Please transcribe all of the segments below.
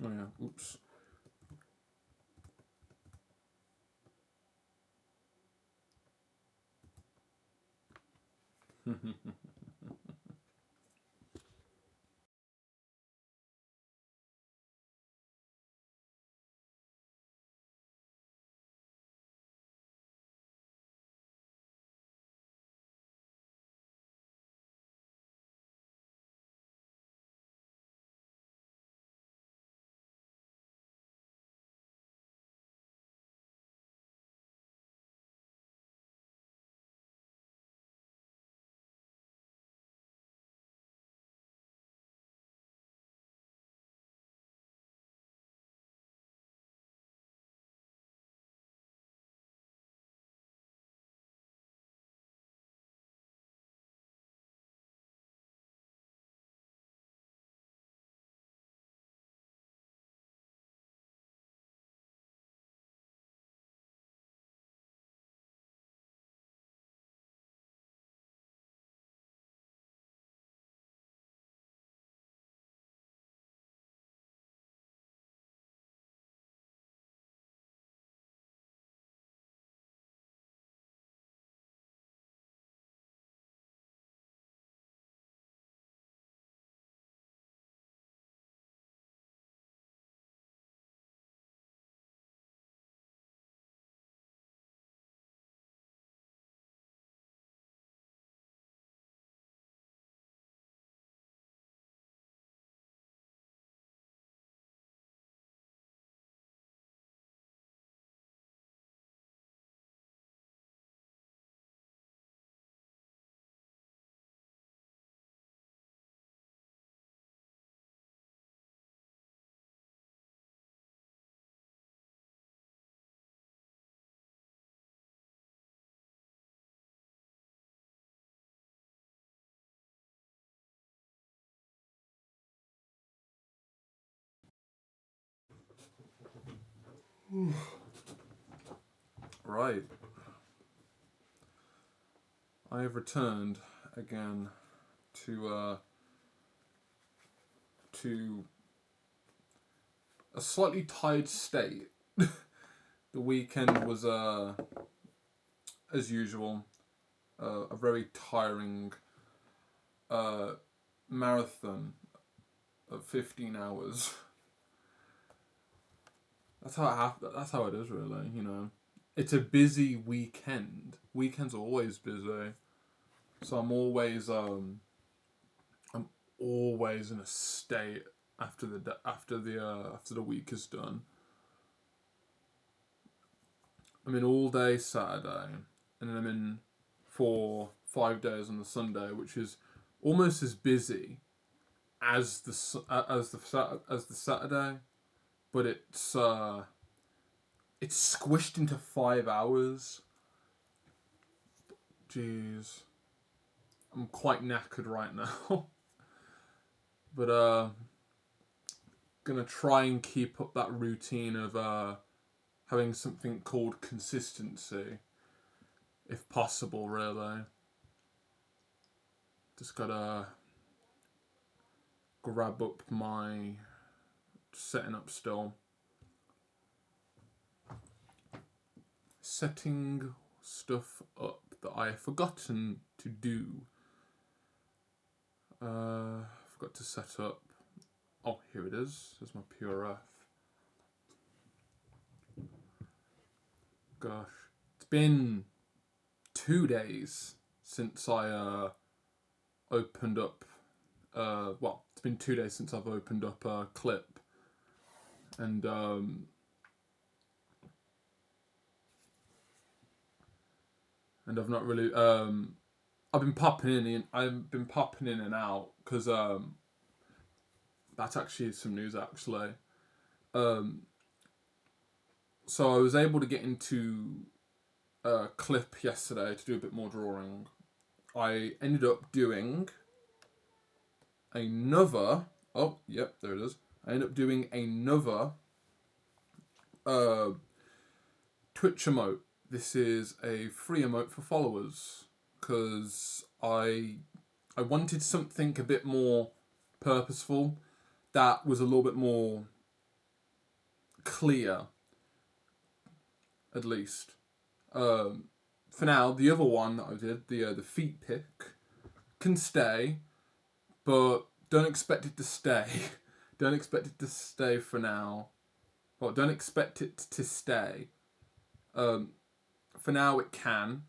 Oh yeah. Oops. Right. I have returned again to a slightly tired state. The weekend was as usual a very tiring uh, marathon of 15 hours. That's how it is, really. You know, it's a busy weekend. Weekends are always busy, so I'm always in a state after the week is done. I'm in all day Saturday, and then I'm in for 5 days on the Sunday, which is almost as busy as the Saturday, but it's squished into 5 hours. Jeez, I'm quite knackered right now, but gonna try and keep up that routine of having something called consistency, if possible. Really, just gotta grab up my setting up still. Setting stuff up that I have forgotten to do. Forgot to set up. Oh, here it is. There's my PRF. Gosh, it's been 2 days since I opened up. Well, it's been 2 days since I've opened up a clip, and I've not really. I've been popping in and out because that's actually some news actually. Um, so I was able to get into a clip yesterday to do a bit more drawing. I ended up doing another. Oh, yep, there it is. I ended up doing another uh, Twitch emote. This is a free emote for followers because I wanted something a bit more purposeful that was a little bit more clear, at least. For now, the other one that I did, the feet pick, can stay, but don't expect it to stay. Don't expect it to stay for now. Well, don't expect it to stay. For now, it can,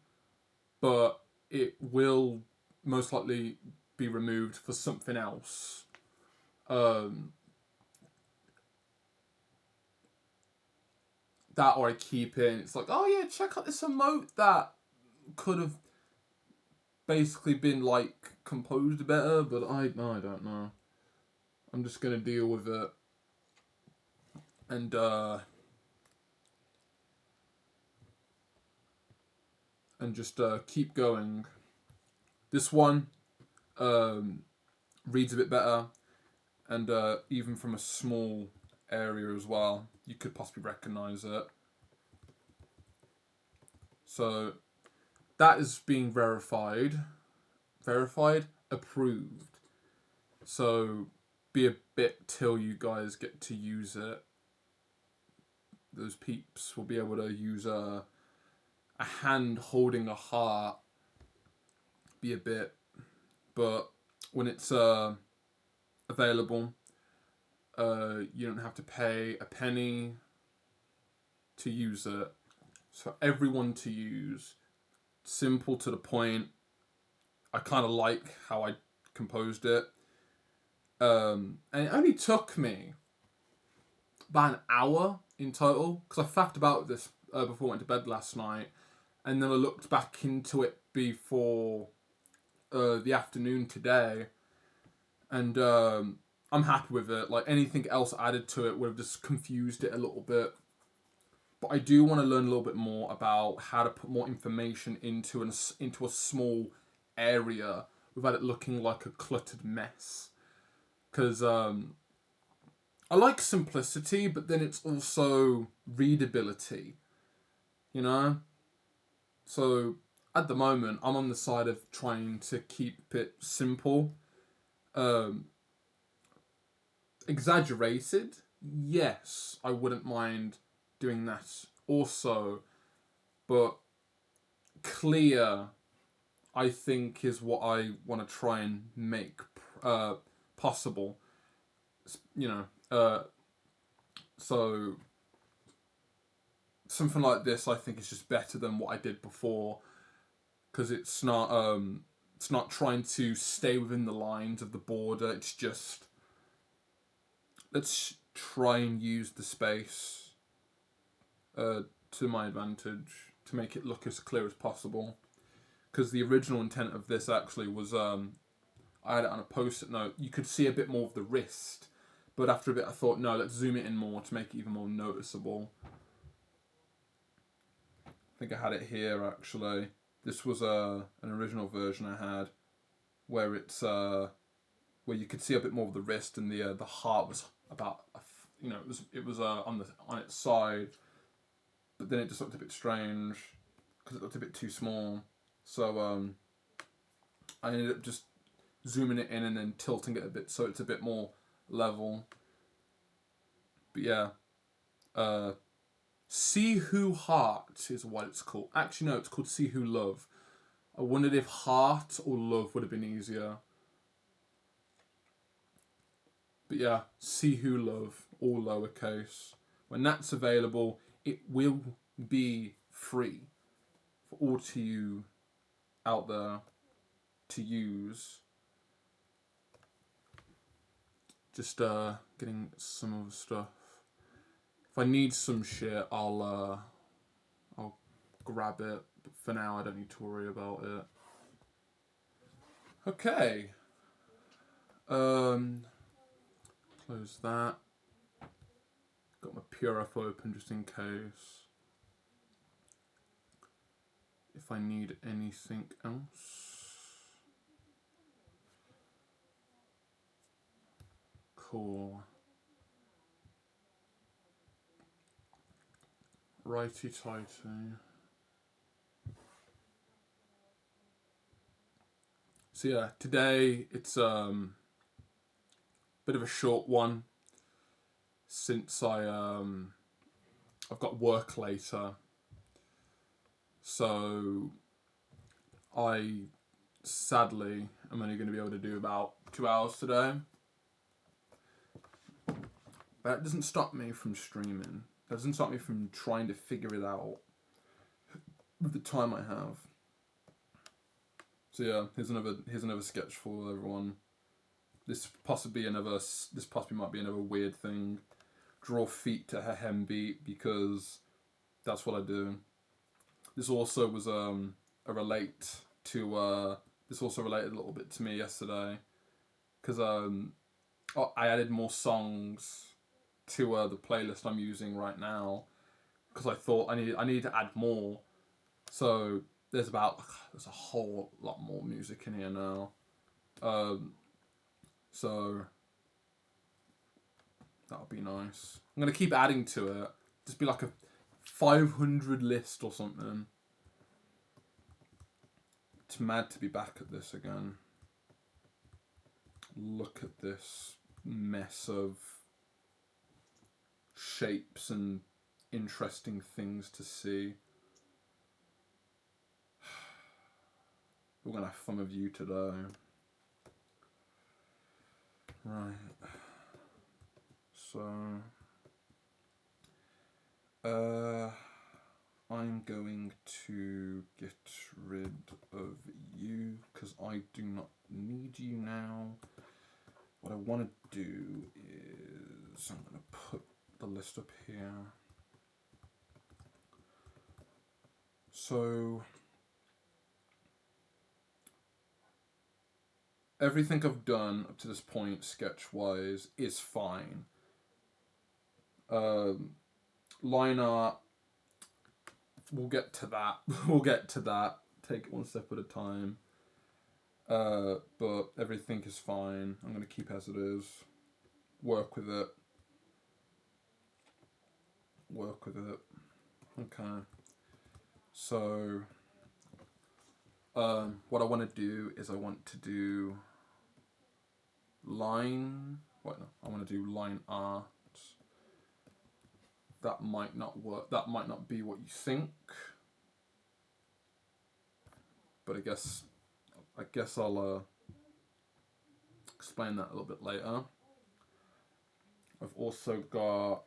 but it will most likely be removed for something else. That or I keep it and it's like, oh yeah, check out this emote that could have basically been like composed better, but I don't know. I'm just gonna deal with it and just keep going. This one reads a bit better, and even from a small area as well, you could possibly recognise it. So that is being verified, approved. So be a bit till you guys get to use it. Those peeps will be able to use a hand holding a heart. Be a bit, but when it's available, you don't have to pay a penny to use it. So everyone to use, simple to the point. I kind of like how I composed it. And it only took me about an hour in total, because I faffed about this before I went to bed last night, and then I looked back into it before the afternoon today, and I'm happy with it. Like, anything else added to it would have just confused it a little bit. But I do want to learn a little bit more about how to put more information into a small area without it looking like a cluttered mess. Because I like simplicity, but then it's also readability, you know? So at the moment, I'm on the side of trying to keep it simple. Exaggerated, yes, I wouldn't mind doing that also, but clear, I think, is what I want to try and make possible. You know, so something like this, I think, is just better than what I did before, because it's not trying to stay within the lines of the border. It's just, let's try and use the space to my advantage to make it look as clear as possible. Because the original intent of this actually was, I had it on a post-it note. You could see a bit more of the wrist, but after a bit I thought, no, let's zoom it in more to make it even more noticeable. I think I had it here actually. This was an original version I had, where it's where you could see a bit more of the wrist, and the heart was about it was on its side, but then it just looked a bit strange because it looked a bit too small. So I ended up just zooming it in and then tilting it a bit so it's a bit more level. But yeah, See Who Heart is what it's called. Actually, no, it's called See Who Love. I wondered if heart or love would have been easier. But yeah, See Who Love, all lowercase. When that's available, it will be free for all to you out there to use. Just getting some of the stuff. If I need some shit, I'll grab it. But for now, I don't need to worry about it. Okay. Close that. Got my PureF open just in case. If I need anything else. Cool. Righty tighty. So yeah, today it's bit of a short one, since I I've got work later, so I sadly am only going to be able to do about 2 hours today. That doesn't stop me from streaming. That doesn't stop me from trying to figure it out with the time I have. So yeah, here's another sketch for everyone. This possibly might be another weird thing. Draw feet to a hem beat because that's what I do. This also was this also related a little bit to me yesterday because I added more songs to the playlist I'm using right now because I thought I needed to add more. So there's a whole lot more music in here now. So that'll be nice. I'm gonna keep adding to it. Just be like a 500 list or something. It's mad to be back at this again. Look at this mess of shapes and interesting things to see. We're gonna have fun with you today. Right. So I'm going to get rid of you because I do not need you now. What I want to do is I'm going to put the list up here. So everything I've done up to this point, sketch-wise, is fine. Line art, we'll get to that. We'll get to that. Take it one step at a time. But everything is fine. I'm going to keep as it is. Work with it. Work with it. Okay. So, what I want to do is I want to do line. What? No, I want to do line art. That might not work. That might not be what you think. But I guess I'll explain that a little bit later. I've also got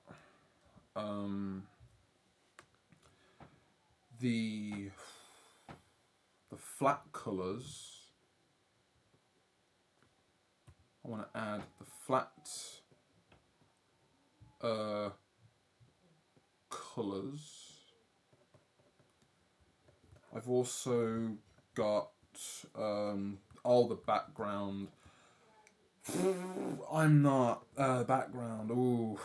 the flat colours. I want to add the flat colours. I've also got all the background. I'm not background. Ooh,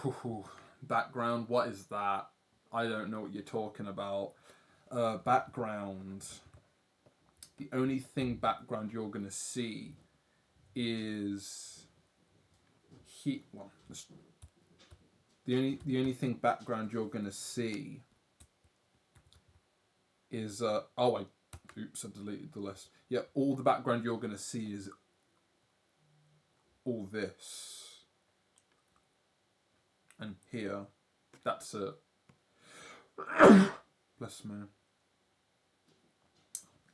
background. What is that? I don't know what you're talking about. Background. The only thing background you're gonna see is the only thing background you're gonna see is I deleted the list. Yeah, all the background you're gonna see is all this and here. That's it. Bless me.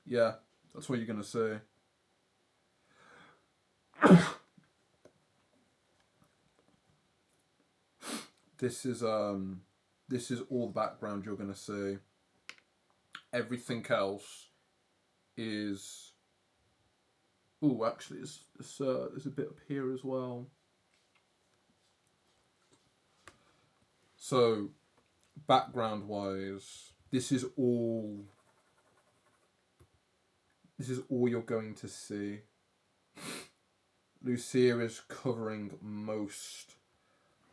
Yeah, that's what you're gonna see. This is all the background you're gonna see. Everything else is. Ooh, actually, there's a bit up here as well. So, background-wise, this is all you're going to see. Lucia is covering most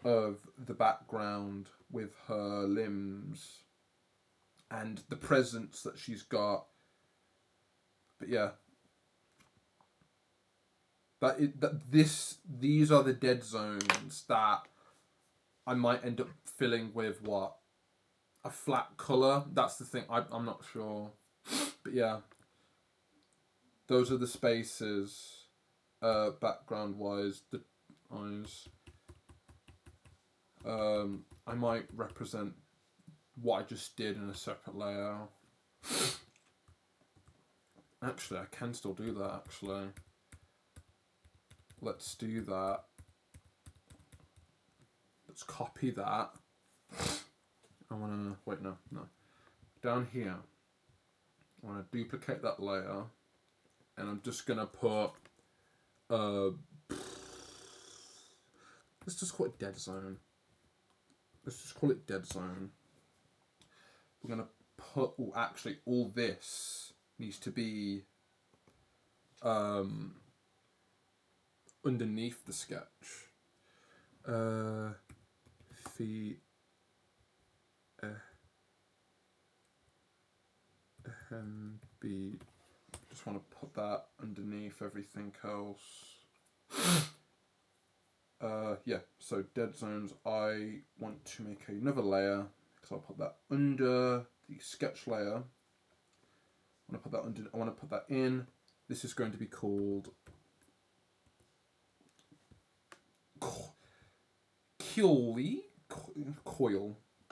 of the background with her limbs and the presence that she's got. But yeah, these are the dead zones that I might end up filling with what? A flat colour? That's the thing. I'm not sure. But yeah, those are the spaces background wise. The eyes. I might represent what I just did in a separate layer. Actually, I can still do that, actually. Let's do that. Let's copy that. I want to, wait, no. Down here, I want to duplicate that layer, and I'm just going to put, let's just call it dead zone. Let's just call it dead zone. We're going to put, actually, all this needs to be underneath the sketch. B. Just want to put that underneath everything else. Yeah, so dead zones, I want to make another layer, because I'll put that under the sketch layer. I want to put that in. This is going to be called coil.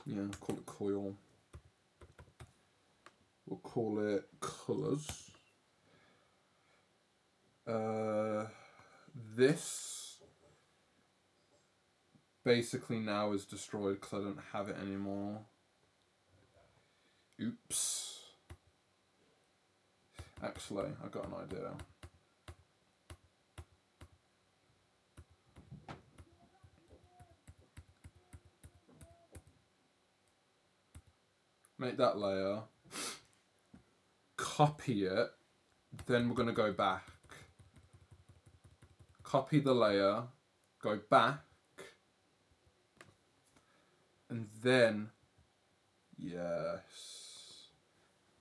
Yeah, call it coil. We'll call it colors. This basically now is destroyed because I don't have it anymore. Oops. Actually, I got an idea. Make that layer. Copy it. Then we're going to go back. Copy the layer. Go back. And then, yes.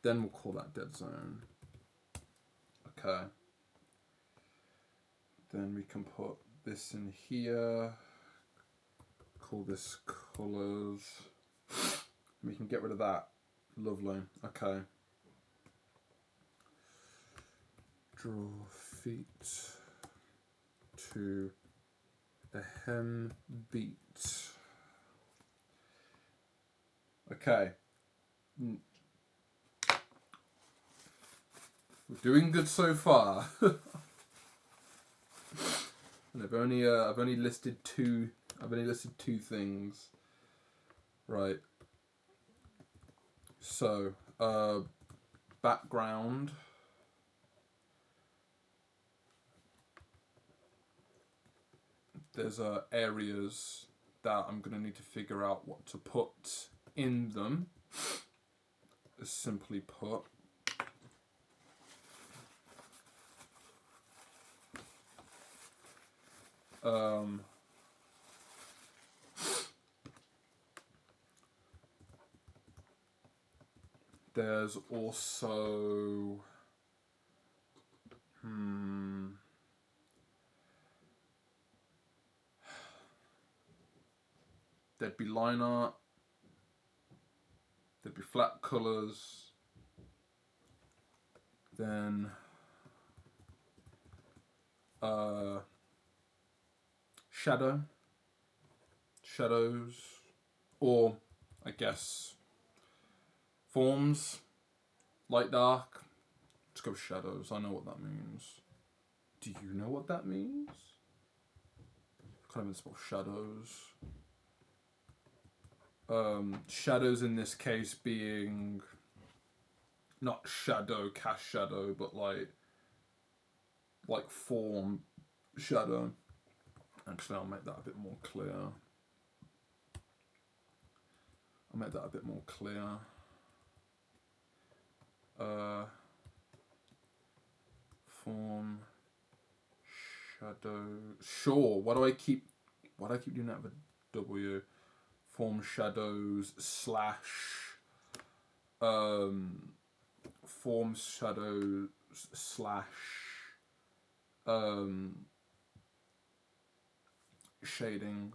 Then we'll call that dead zone. Okay. Then we can put this in here. Call this colors. We can get rid of that. Lovely. Okay. Draw feet to the hem beat. Okay. We're doing good so far. And I've only listed two things. Right. So, background. There's areas that I'm going to need to figure out what to put in them. Simply put. There's also there'd be line art, there'd be flat colors, then shadows, or I guess forms, light dark. Let's go shadows. I know what that means. Do you know what that means? Can't even spell shadows. Shadows in this case being not shadow, cast shadow, but like form shadow. Actually, I'll make that a bit more clear. Form shadow. Sure. Why do I keep doing that with W? Form shadows / form shadows / shading,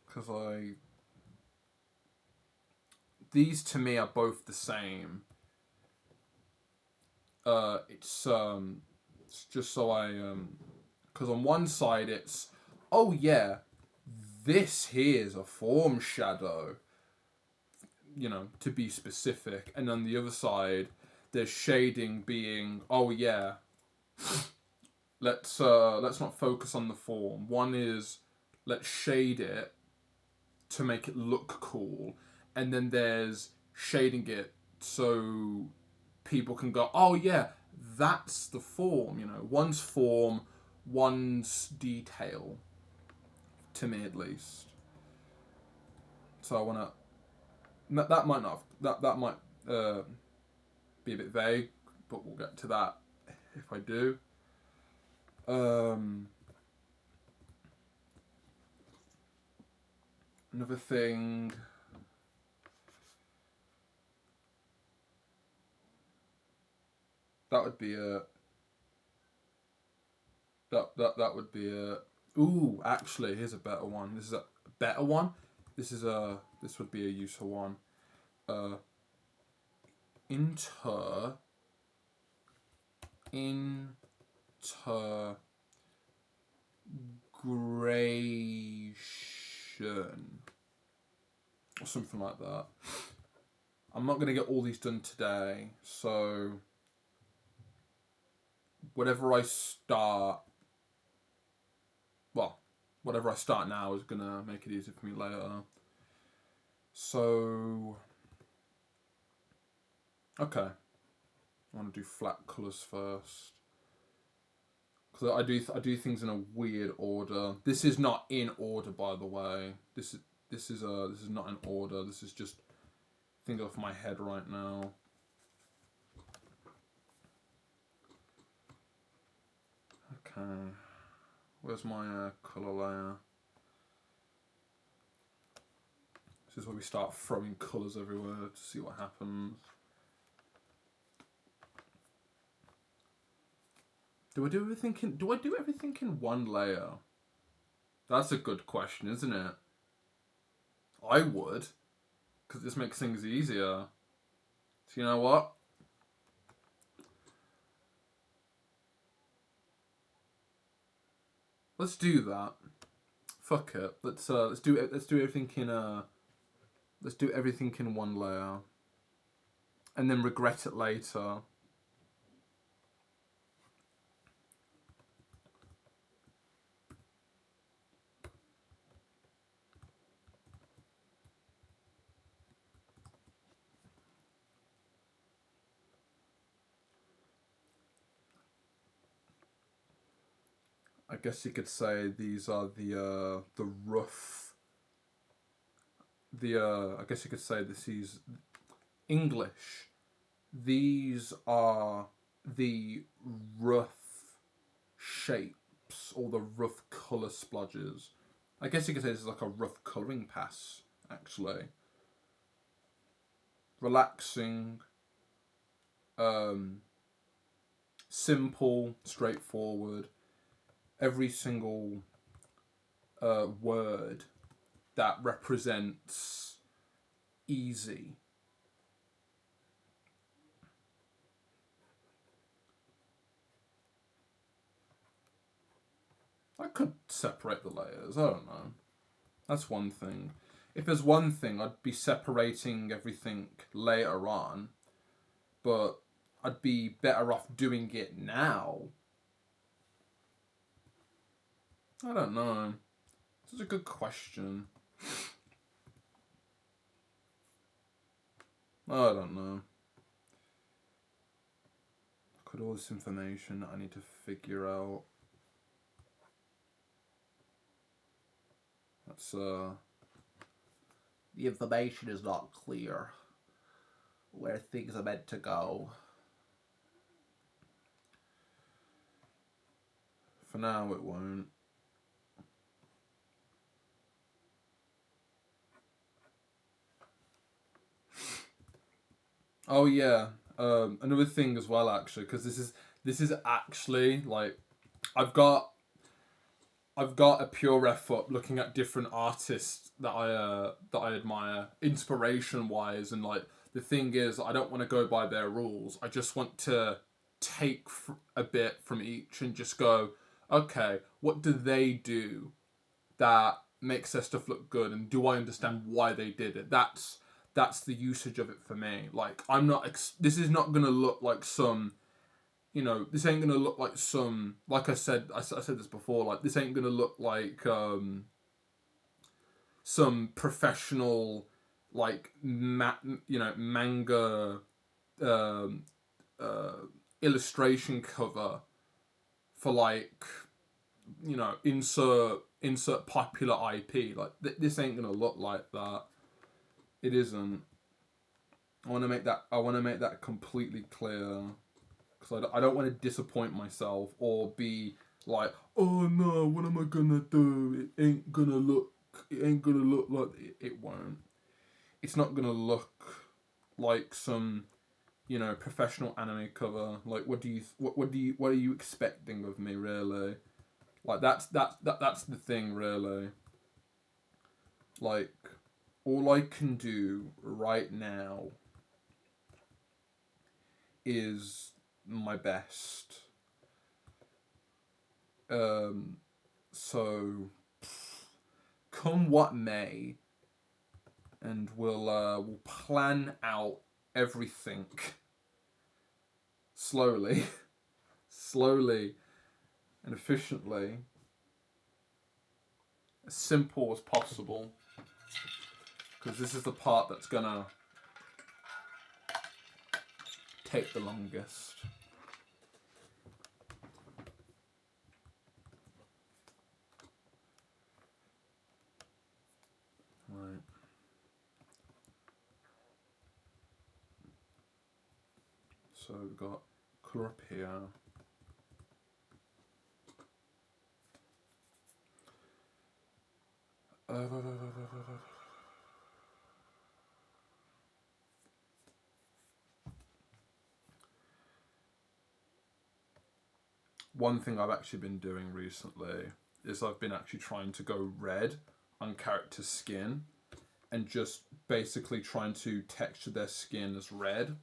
because these to me are both the same. It's just so because on one side it's, oh yeah, this here is a form shadow, you know, to be specific. And on the other side, there's shading being, oh yeah, let's not focus on the form. One is let's shade it to make it look cool, and then there's shading it so people can go, oh yeah, that's the form. You know, one's form, one's detail. To me, at least. So I wanna. That might not. That might be a bit vague, but we'll get to that if I do. Another thing. That would be a. That would be a. Ooh, actually, here's a better one. This is a better one. This would be a useful one. Integration or something like that. I'm not going to get all these done today, so whatever I start now is going to make it easier for me later. So, okay. I want to do flat colours first. Because I do things in a weird order. This is not in order, by the way. This is not in order. This is just things off my head right now. Okay. Where's my colour layer? This is where we start throwing colours everywhere to see what happens. Do I do everything in one layer? That's a good question, isn't it? I would, because this makes things easier. So you know what? Let's do that. Fuck it. Let's do everything in let's do everything in one layer, and then regret it later. I guess you could say these are the rough. I guess you could say this is English. These are the rough shapes or the rough colour splodges. I guess you could say this is like a rough colouring pass, actually. Relaxing, simple, straightforward. Every single word that represents easy. I could separate the layers, I don't know. That's one thing. If there's one thing, I'd be separating everything later on, but I'd be better off doing it now. I don't know. This is a good question. I don't know. Look at all this information that I need to figure out. That's the information is not clear where things are meant to go. For now, it won't. Oh yeah, another thing as well, actually, because this is actually like I've got a pure ref up looking at different artists that I admire inspiration wise, and like the thing is I don't want to go by their rules. I just want to take a bit from each and just go, okay, what do they do that makes their stuff look good, and do I understand why they did it? That's the usage of it for me. Like, I'm not. This is not gonna look like some. This ain't gonna look like some. Like I said this before. Like, this ain't gonna look like some professional, like manga um, uh, illustration cover for, like, insert popular IP. Like, this ain't gonna look like that. It isn't. I want to make that completely clear, because I don't want to disappoint myself or be like, oh no, what am I gonna do? It ain't gonna look like it won't. It's not gonna look like some professional anime cover. Like, what are you expecting of me, really? Like, that's the thing, really. Like, all I can do right now is my best. So come what may, and we'll plan out everything slowly, slowly and efficiently, as simple as possible, because this is the part that's gonna take the longest. Right. So we've got colour up here. One thing I've actually been doing recently is I've been actually trying to go red on character skin and just basically trying to texture their skin as red.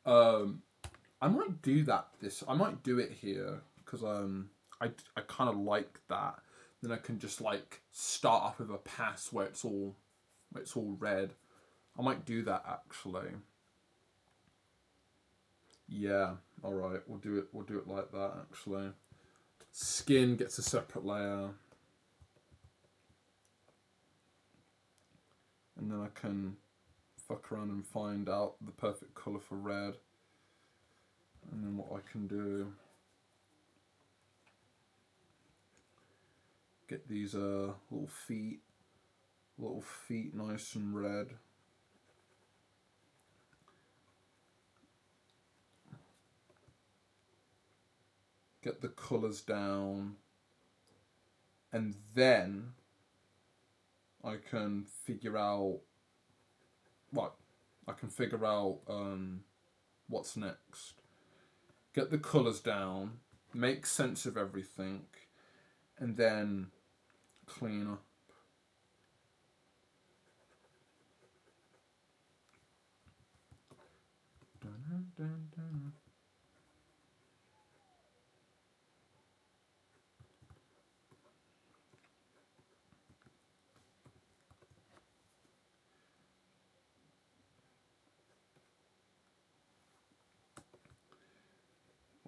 I might do that. I might do it here because I kind of like that. Then I can just, like, start off with a pass where it's all red. I might do that, actually. Yeah. All right. We'll do it like that, actually. Skin gets a separate layer, and then I can fuck around and find out the perfect color for red. And then what I can do, get these little feet nice and red. Get the colors down, and then I can figure out what's next. Get the colors down, make sense of everything, and then clean up. Dun, dun, dun.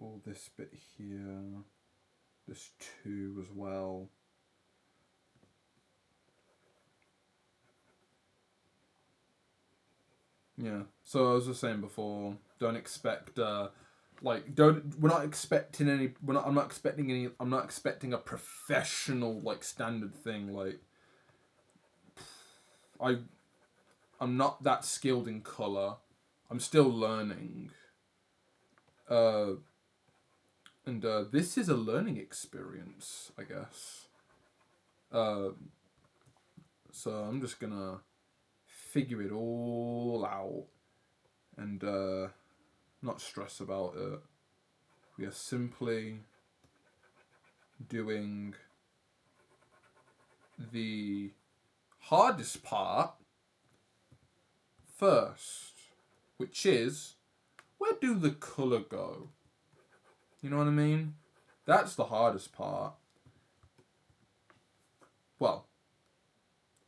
All this bit here, this too as well. Yeah. So I was just saying before, don't expect we're not expecting any. I'm not expecting any. I'm not expecting a professional, like, standard thing. Like, I'm not that skilled in color. I'm still learning. And this is a learning experience, I guess. So I'm just gonna figure it all out and not stress about it. We are simply doing the hardest part first, which is, where do the colour go? You know what I mean? That's the hardest part. well,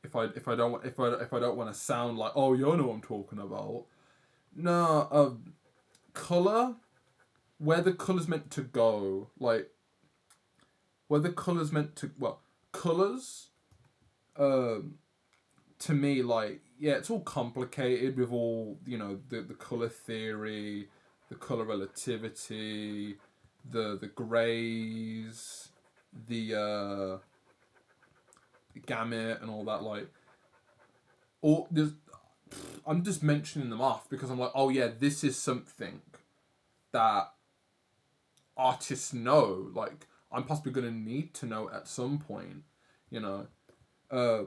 if I don't want to sound like, oh, you know what I'm talking about. No, color, where the color's meant to go, like where the color's meant to, well, colors, to me, like, yeah, it's all complicated with all, the color theory, the color relativity, the grays, the gamut and all that, like, all there's. I'm just mentioning them off because I'm like, oh yeah, this is something that artists know. Like, I'm possibly going to need to know at some point, you know. Uh,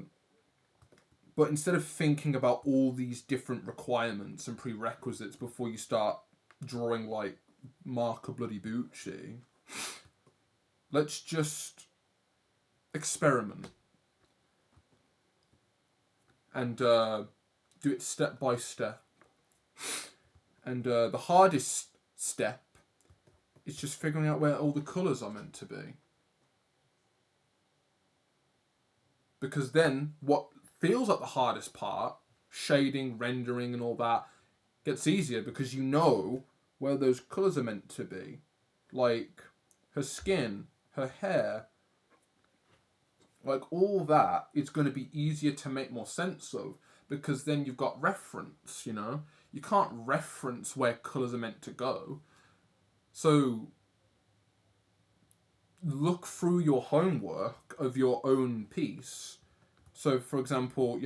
but instead of thinking about all these different requirements and prerequisites before you start drawing like Marco Bloody Bucci, let's just experiment and do it step by step. And the hardest step is just figuring out where all the colours are meant to be. Because then what feels like the hardest part, shading, rendering and all that, gets easier because you know where those colours are meant to be. Like her skin, her hair, like all that is going to be easier to make more sense of because then you've got reference, you know? You can't reference where colours are meant to go. So look through your homework of your own piece. So for example,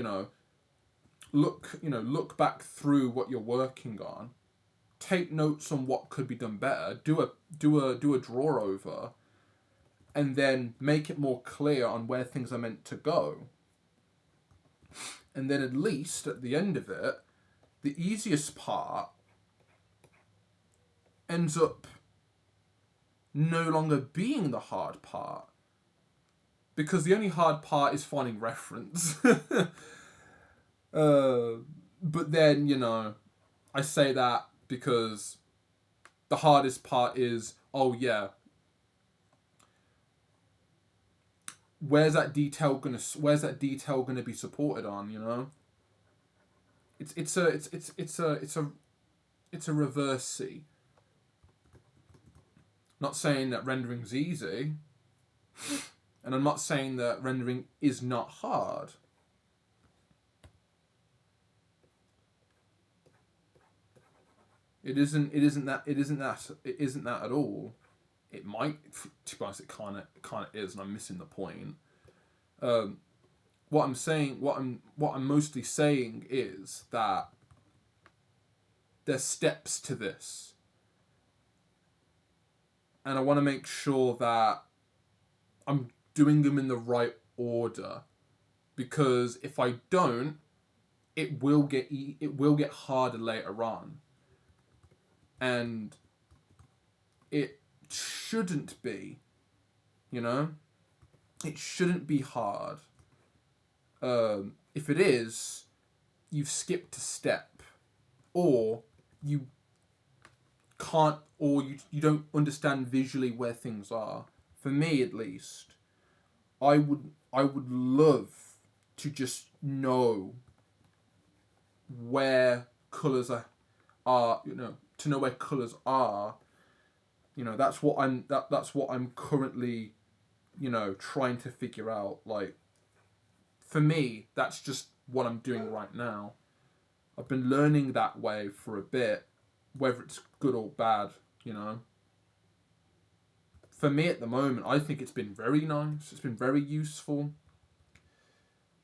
look back through what you're working on. Take notes on what could be done better. Do a draw over, and then make it more clear on where things are meant to go. And then at least at the end of it, the easiest part ends up no longer being the hard part. Because the only hard part is finding reference. But then, I say that because the hardest part is, oh yeah, where's that detail gonna be supported on, It's a reverse C. Not saying that rendering's easy, and I'm not saying that rendering is not hard. It isn't that at all. It might, to be honest, it kind of is, and I'm missing the point. What I'm mostly saying is that there's steps to this, and I want to make sure that I'm doing them in the right order, because if I don't, it will get harder later on, and it shouldn't be, it shouldn't be hard. If it is, you've skipped a step, or you can't, or you don't understand visually where things are. For me, at least, I would love to just know where colours are, to know where colours are. That's what I'm currently, trying to figure out. Like, for me, that's just what I'm doing right now. I've been learning that way for a bit, whether it's good or bad, For me at the moment, I think it's been very nice. It's been very useful.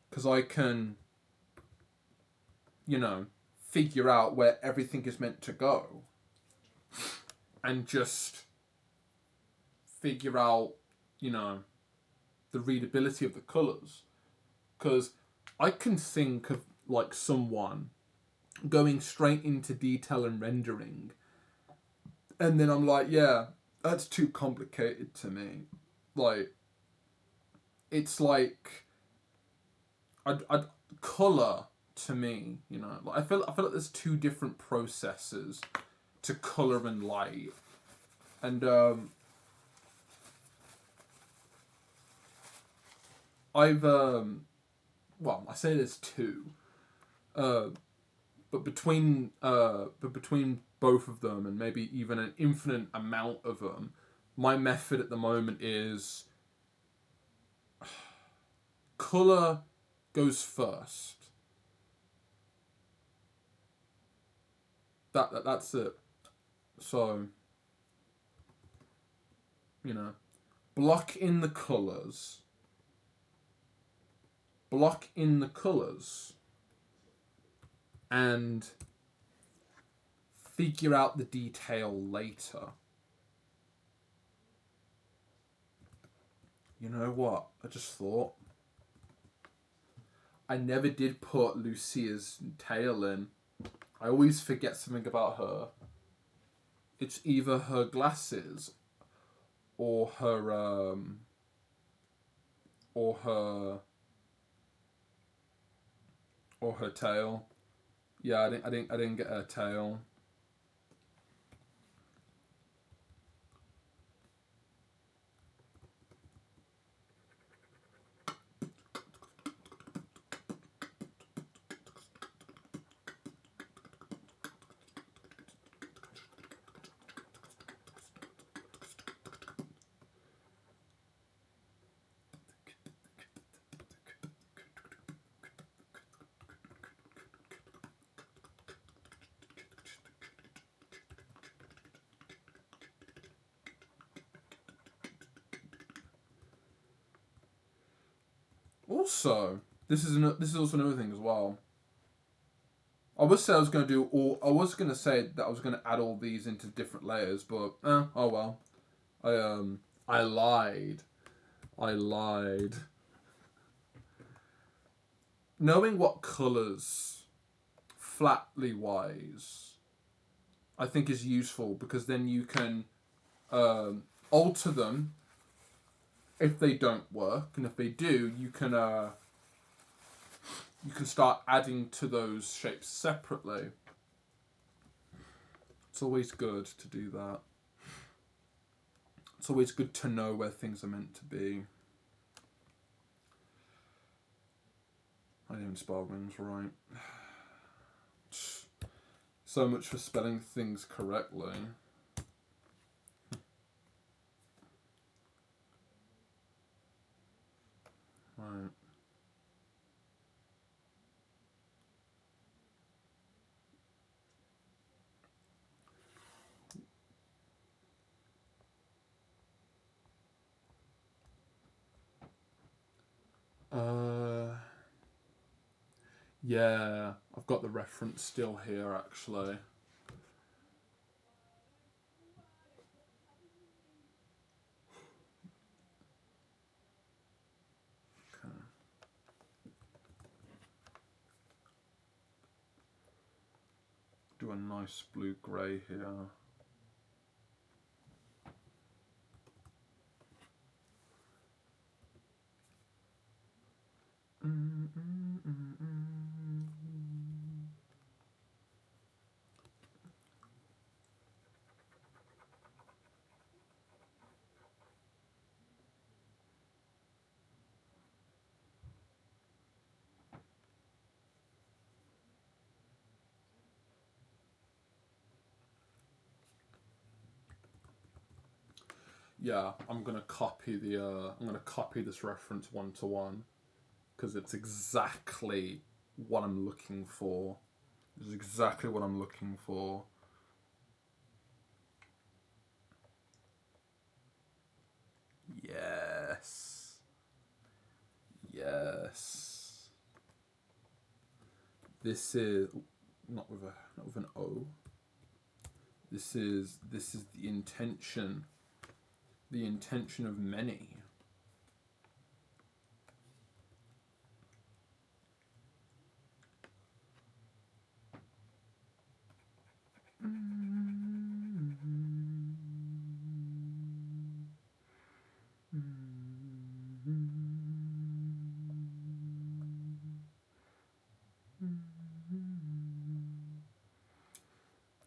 Because I can, figure out where everything is meant to go. And just figure out, the readability of the colours. Because I can think of, like, someone going straight into detail and rendering, and then I'm like, yeah, that's too complicated to me. Like, it's like, I'd colour to me, like, I feel like there's two different processes to colour and light, and I've well, I say there's two, uh, but between both of them, and maybe even an infinite amount of them, my method at the moment is color goes first. That's it. So, you know, block in the colors, block in the colors, and figure out the detail later. You know what? I just thought. I never did put Lucia's tail in. I always forget something about her. It's either her glasses or her or her or her tail. Yeah, I didn't get her tail. Also, this is also another thing as well. I was say I was going to do all. I was going to say that I was going to add all these into different layers, but oh well. I lied. I lied. Knowing what colors, flatly wise, I think is useful because then you can alter them if they don't work, and if they do, you can start adding to those shapes separately. It's always good to do that. It's always good to know where things are meant to be. I didn't spell rings right. So much for spelling things correctly. Right. Yeah, I've got the reference still here actually. Okay. Do a nice blue grey here. Yeah, I'm gonna copy the. I'm gonna copy this reference one to one because it's exactly what I'm looking for. It's exactly what I'm looking for. Yes. Yes. This is not with an O. This is the intention. The intention of many.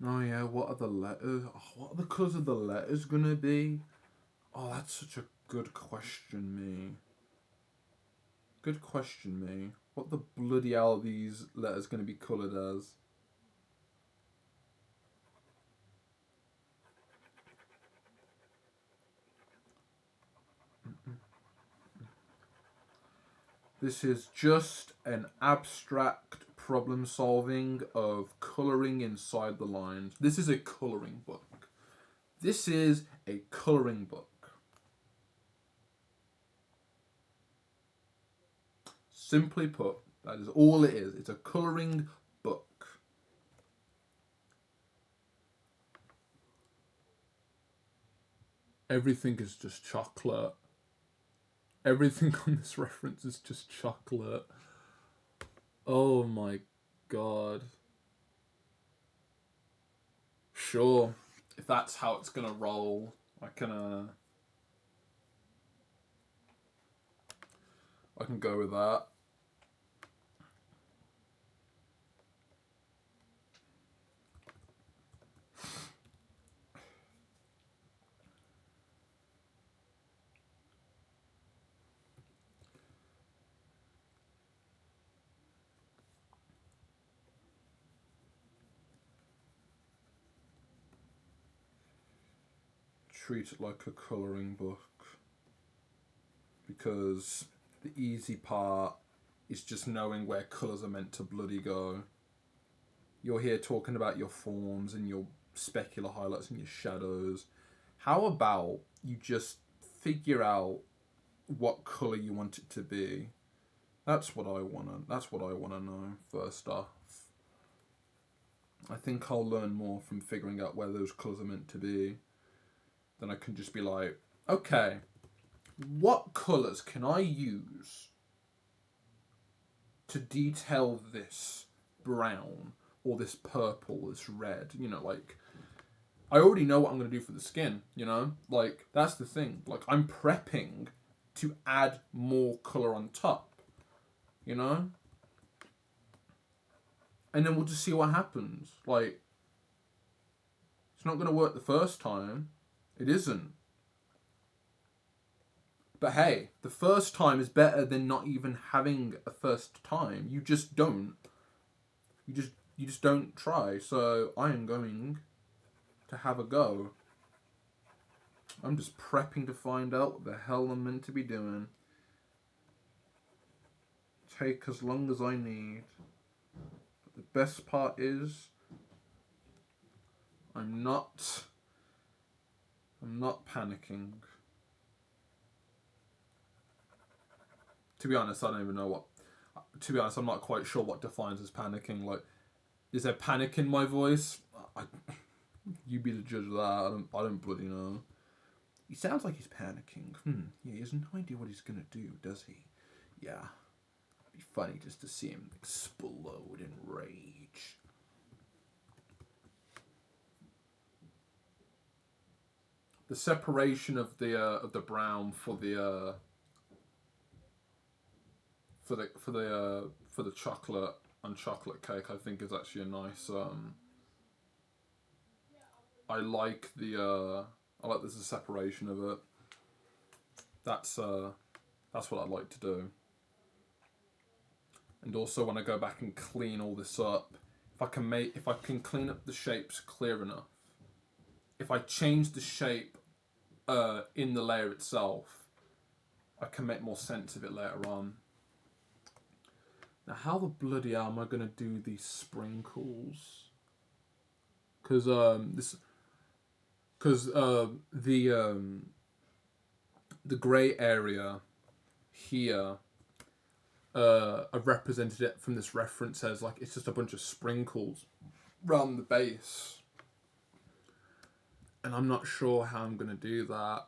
Oh yeah, what are the letters? Oh, what are the colours of the letters gonna be? Oh, that's such a good question, me. Good question, me. What the bloody hell are these letters going to be coloured as? This is just an abstract problem solving of colouring inside the lines. This is a colouring book. This is a colouring book. Simply put, that is all it is. It's a colouring book. Everything is just chocolate. Everything on this reference is just chocolate. Oh my god. Sure. If that's how it's gonna roll, I can go with that. Treat it like a colouring book. Because the easy part is just knowing where colours are meant to bloody go. You're here talking about your forms and your specular highlights and your shadows. How about you just figure out what colour you want it to be? That's what I wanna know first off. I think I'll learn more from figuring out where those colours are meant to be. Then I can just be like, okay, what colours can I use to detail this brown or this purple, this red? You know, like, I already know what I'm going to do for the skin, you know? Like, that's the thing. Like, I'm prepping to add more colour on top, you know? And then we'll just see what happens. Like, it's not going to work the first time. It isn't. But hey, the first time is better than not even having a first time. You just don't. You just don't try. So I am going to have a go. I'm just prepping to find out what the hell I'm meant to be doing. Take as long as I need. But the best part is I'm not panicking. To be honest, I don't even know what. To be honest, I'm not quite sure what defines as panicking. Like, is there panic in my voice? You be the judge of that. I don't bloody know. He sounds like he's panicking. Yeah, he has no idea what he's gonna do, does he? Yeah. It'd be funny just to see him explode in rage. The separation of the brown for the chocolate and chocolate cake, I think is actually a nice. I like the separation of it. That's what I'd like to do. And also when I go back and clean all this up, if I can clean up the shapes clear enough, if I change the shape in the layer itself, I can make more sense of it later on. Now, how the bloody hell am I gonna do these sprinkles? Because the grey area here, I've represented it from this reference as like it's just a bunch of sprinkles around the base, and I'm not sure how I'm gonna do that.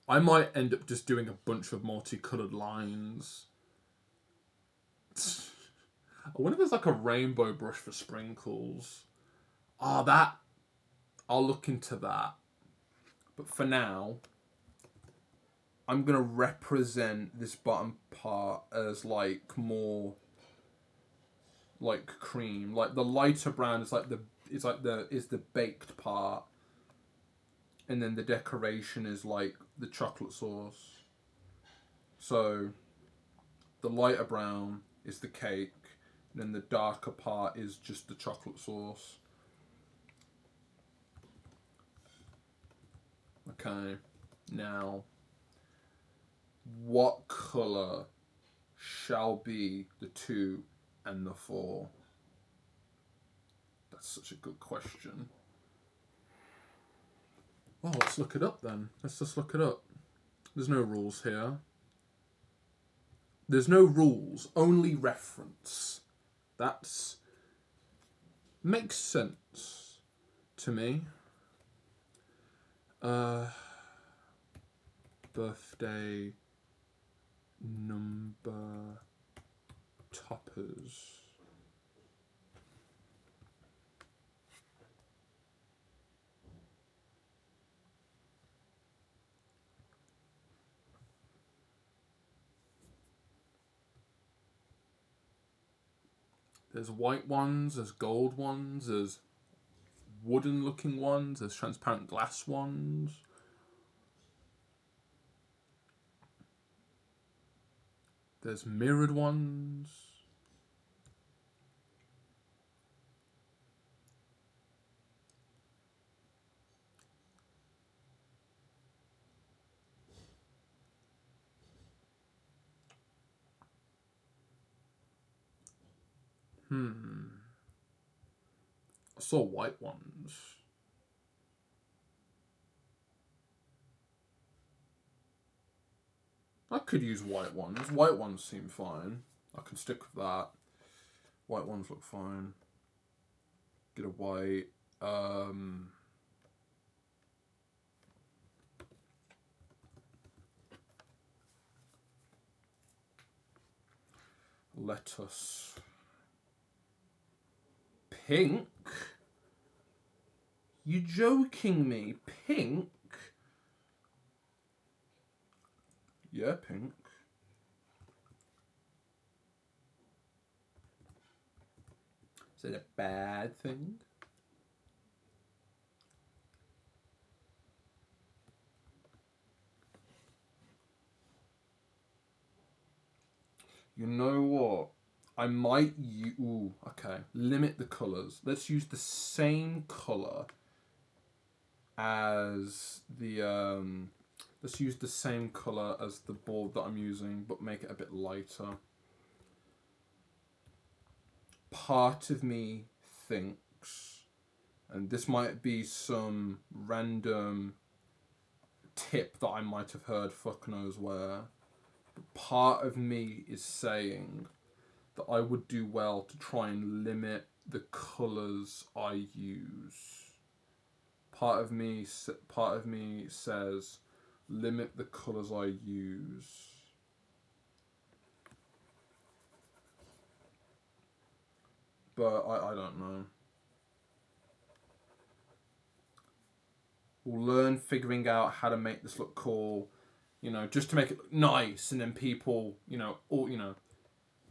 I might end up just doing a bunch of multicolored lines. I wonder if there's like a rainbow brush for sprinkles. That I'll look into that. But for now, I'm gonna represent this bottom part as like more like cream. Like the lighter brown is the baked part, and then the decoration is like the chocolate sauce. So The lighter brown is the cake, and then the darker part is just the chocolate sauce. Okay, now, what colour shall be the 2 and the 4? That's such a good question. Well, let's look it up then. Let's just look it up. There's no rules here. There's no rules, only reference. That's makes sense to me. Birthday number toppers. There's white ones, there's gold ones, there's wooden looking ones, there's transparent glass ones. There's mirrored ones. I saw white ones. I could use white ones. White ones seem fine. I can stick with that. White ones look fine. Get a white. Lettuce. Pink? You joking me? Pink? Yeah, pink. Is it a bad thing? You know what? I might use... Ooh, okay. Limit the colours. Let's use the same colour as the... Let's use the same colour as the board that I'm using, but make it a bit lighter. Part of me thinks, and this might be some random tip that I might have heard fuck knows where, but part of me is saying that I would do well to try and limit the colours I use. Part of me says limit the colours I use. But I don't know. We'll learn figuring out how to make this look cool, you know, just to make it look nice, and then people, you know,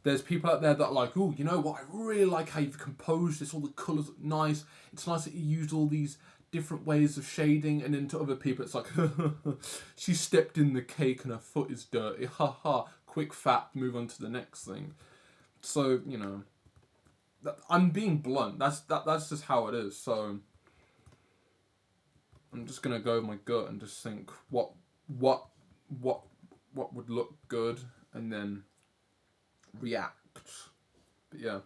there's people out there that are like, oh, you know what, I really like how you've composed this, all the colours look nice, it's nice that you used all these different ways of shading, and then to other people it's like, she stepped in the cake and her foot is dirty, haha, quick fact, move on to the next thing. So, you know, I'm being blunt, that's just how it is, so I'm just gonna go with my gut and just think what would look good, and then react. But yeah,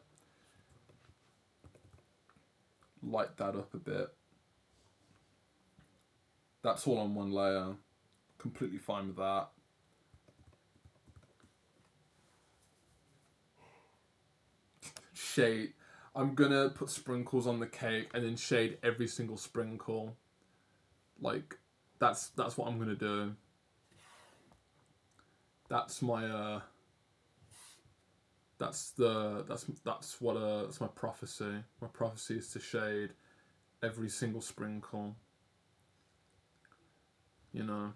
light that up a bit. That's all on one layer. Completely fine with that. Shade. I'm gonna put sprinkles on the cake and then shade every single sprinkle. Like, that's what I'm gonna do. That's my that's my prophecy. My prophecy is to shade every single sprinkle. You know,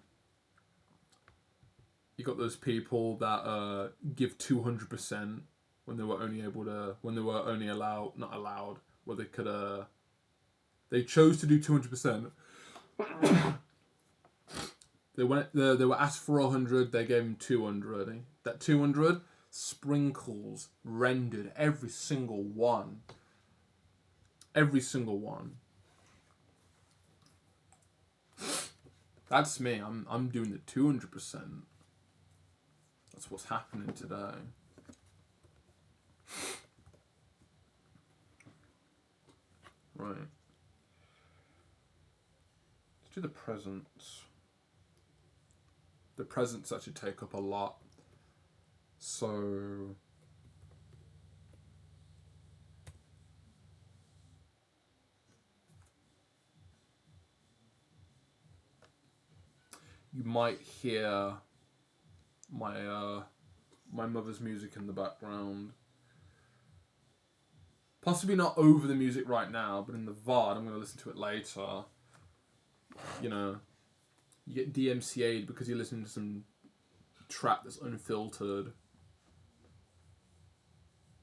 you got those people that give 200% when they were only not allowed, where they could they chose to do 200%. They were asked for 100, they gave them 200. That 200, sprinkles rendered, every single one. Every single one. That's me. I'm doing the 200%. That's what's happening today. Right. Let's do the presents. The presents actually take up a lot. So you might hear my my mother's music in the background. Possibly not over the music right now, but in the VOD, I'm going to listen to it later. You know, you get DMCA'd because you're listening to some trap that's unfiltered.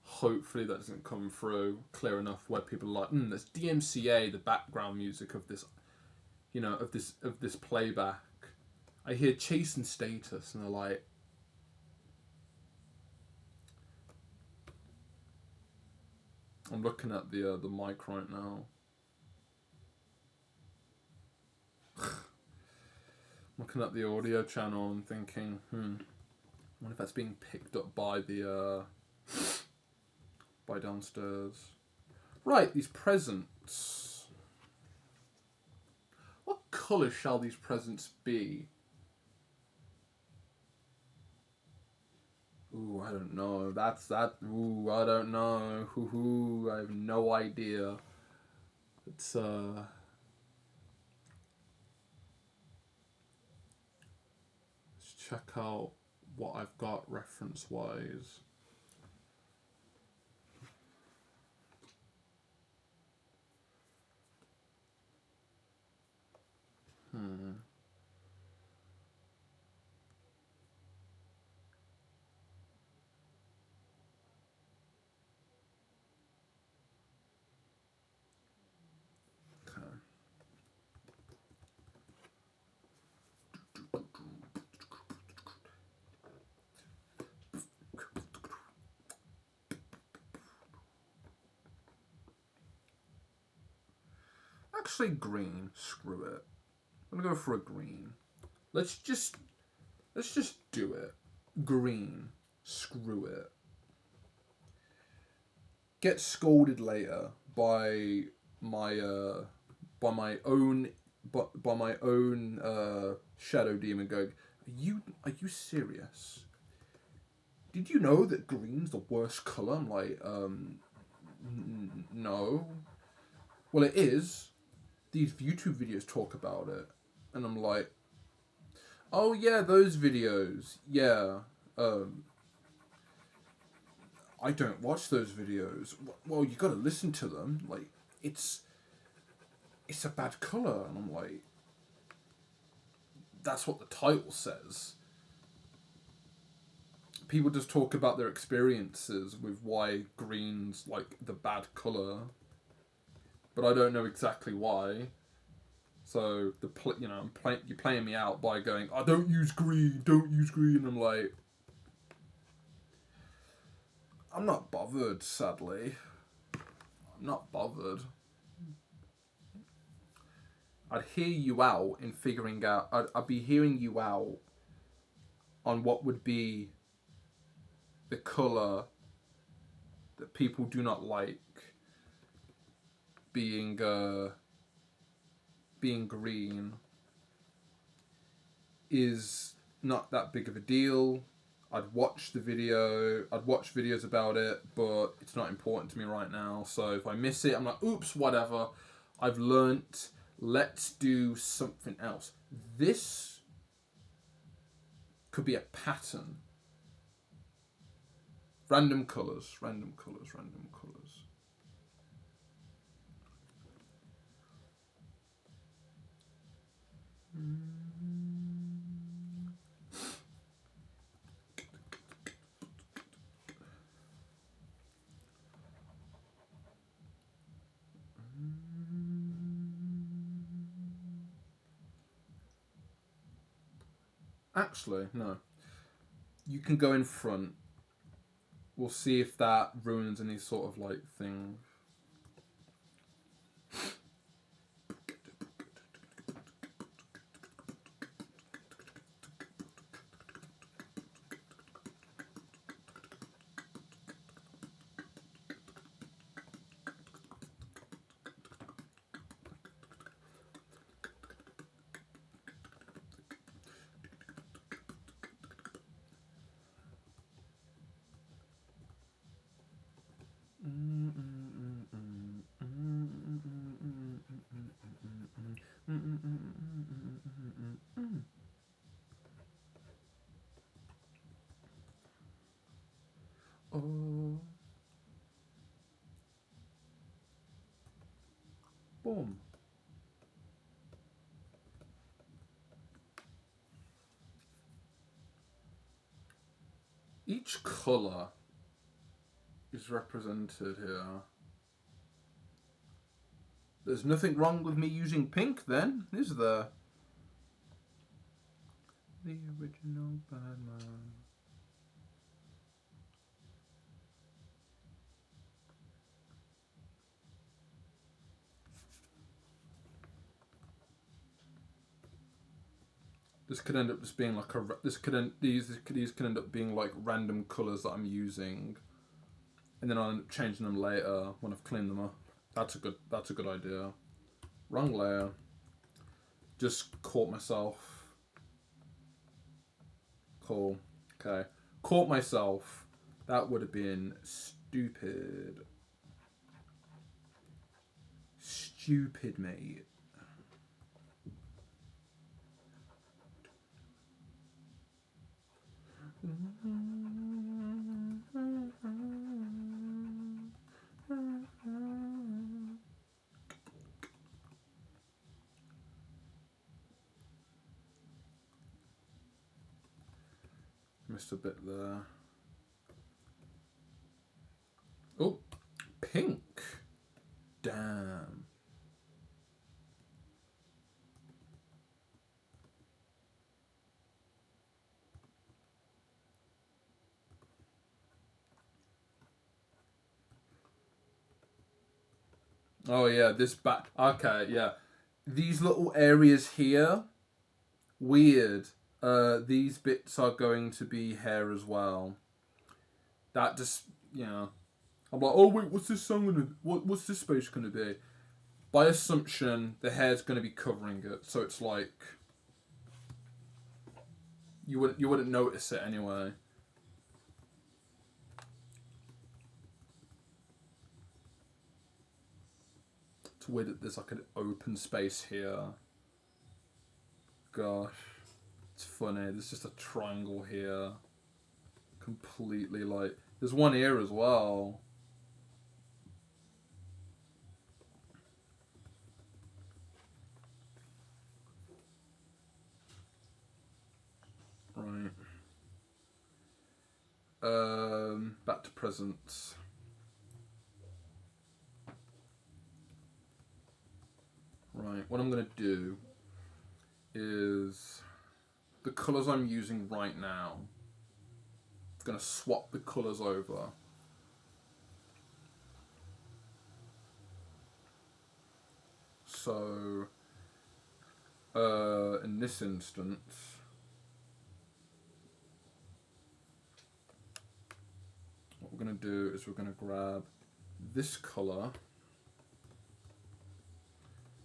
Hopefully that doesn't come through clear enough where people are like, that's DMCA, the background music of this, you know, of this playback. I hear Chase and Status, and they're like, I'm looking at the mic right now. I'm looking at the audio channel and thinking, I wonder if that's being picked up by the by downstairs. Right, these presents. What colour shall these presents be? Ooh, I don't know. That's that. Ooh, I don't know. Hoo-hoo, I have no idea. Let's check out what I've got reference-wise. Actually, green. Screw it. I'm gonna go for a green. Let's just do it. Green. Screw it. Get scolded later by my own shadow demon going, are you serious? Did you know that green's the worst colour? I'm like, no. Well, it is. These YouTube videos talk about it. And I'm like, oh yeah, those videos. Yeah. I don't watch those videos. Well, you gotta listen to them. Like, it's a bad colour. And I'm like, that's what the title says. People just talk about their experiences with why green's like the bad colour, but I don't know exactly why. So you're playing me out by going, I don't use green. I'm like, I'm not bothered. Sadly, I'm not bothered. I'd hear you out in figuring out. I'd be hearing you out on what would be the colour that people do not like being green is not that big of a deal. I'd watch videos about it, but it's not important to me right now. So if I miss it, I'm like, oops, whatever. I've learnt. Let's do something else. This could be a pattern. Random colours. Actually, no. You can go in front we'll see if that ruins any sort of like thing. Oh, boom. Each colour is represented here. There's nothing wrong with me using pink then, is there? The original Batman. This could end up just being like a. These could end up being like random colours that I'm using, and then I'll end up changing them later when I've cleaned them up. That's a good idea. Wrong layer. Just caught myself. Cool. Okay. Caught myself. That would have been stupid. Stupid, mate. Missed a bit there. Oh, pink. Damn. Oh yeah, this back. Okay, yeah. These little areas here, weird. These bits are going to be hair as well. That just, I'm like, oh wait, what's this song gonna? What's this space gonna be? By assumption, the hair's gonna be covering it, so it's like you wouldn't notice it anyway. It's weird that there's like an open space here. Gosh, it's funny. There's just a triangle here. Completely like. There's one here as well. Right. Back to presents. Right. What I'm gonna do is the colours I'm using right now. I'm gonna swap the colours over. So, in this instance, what we're going to do is we're going to grab this colour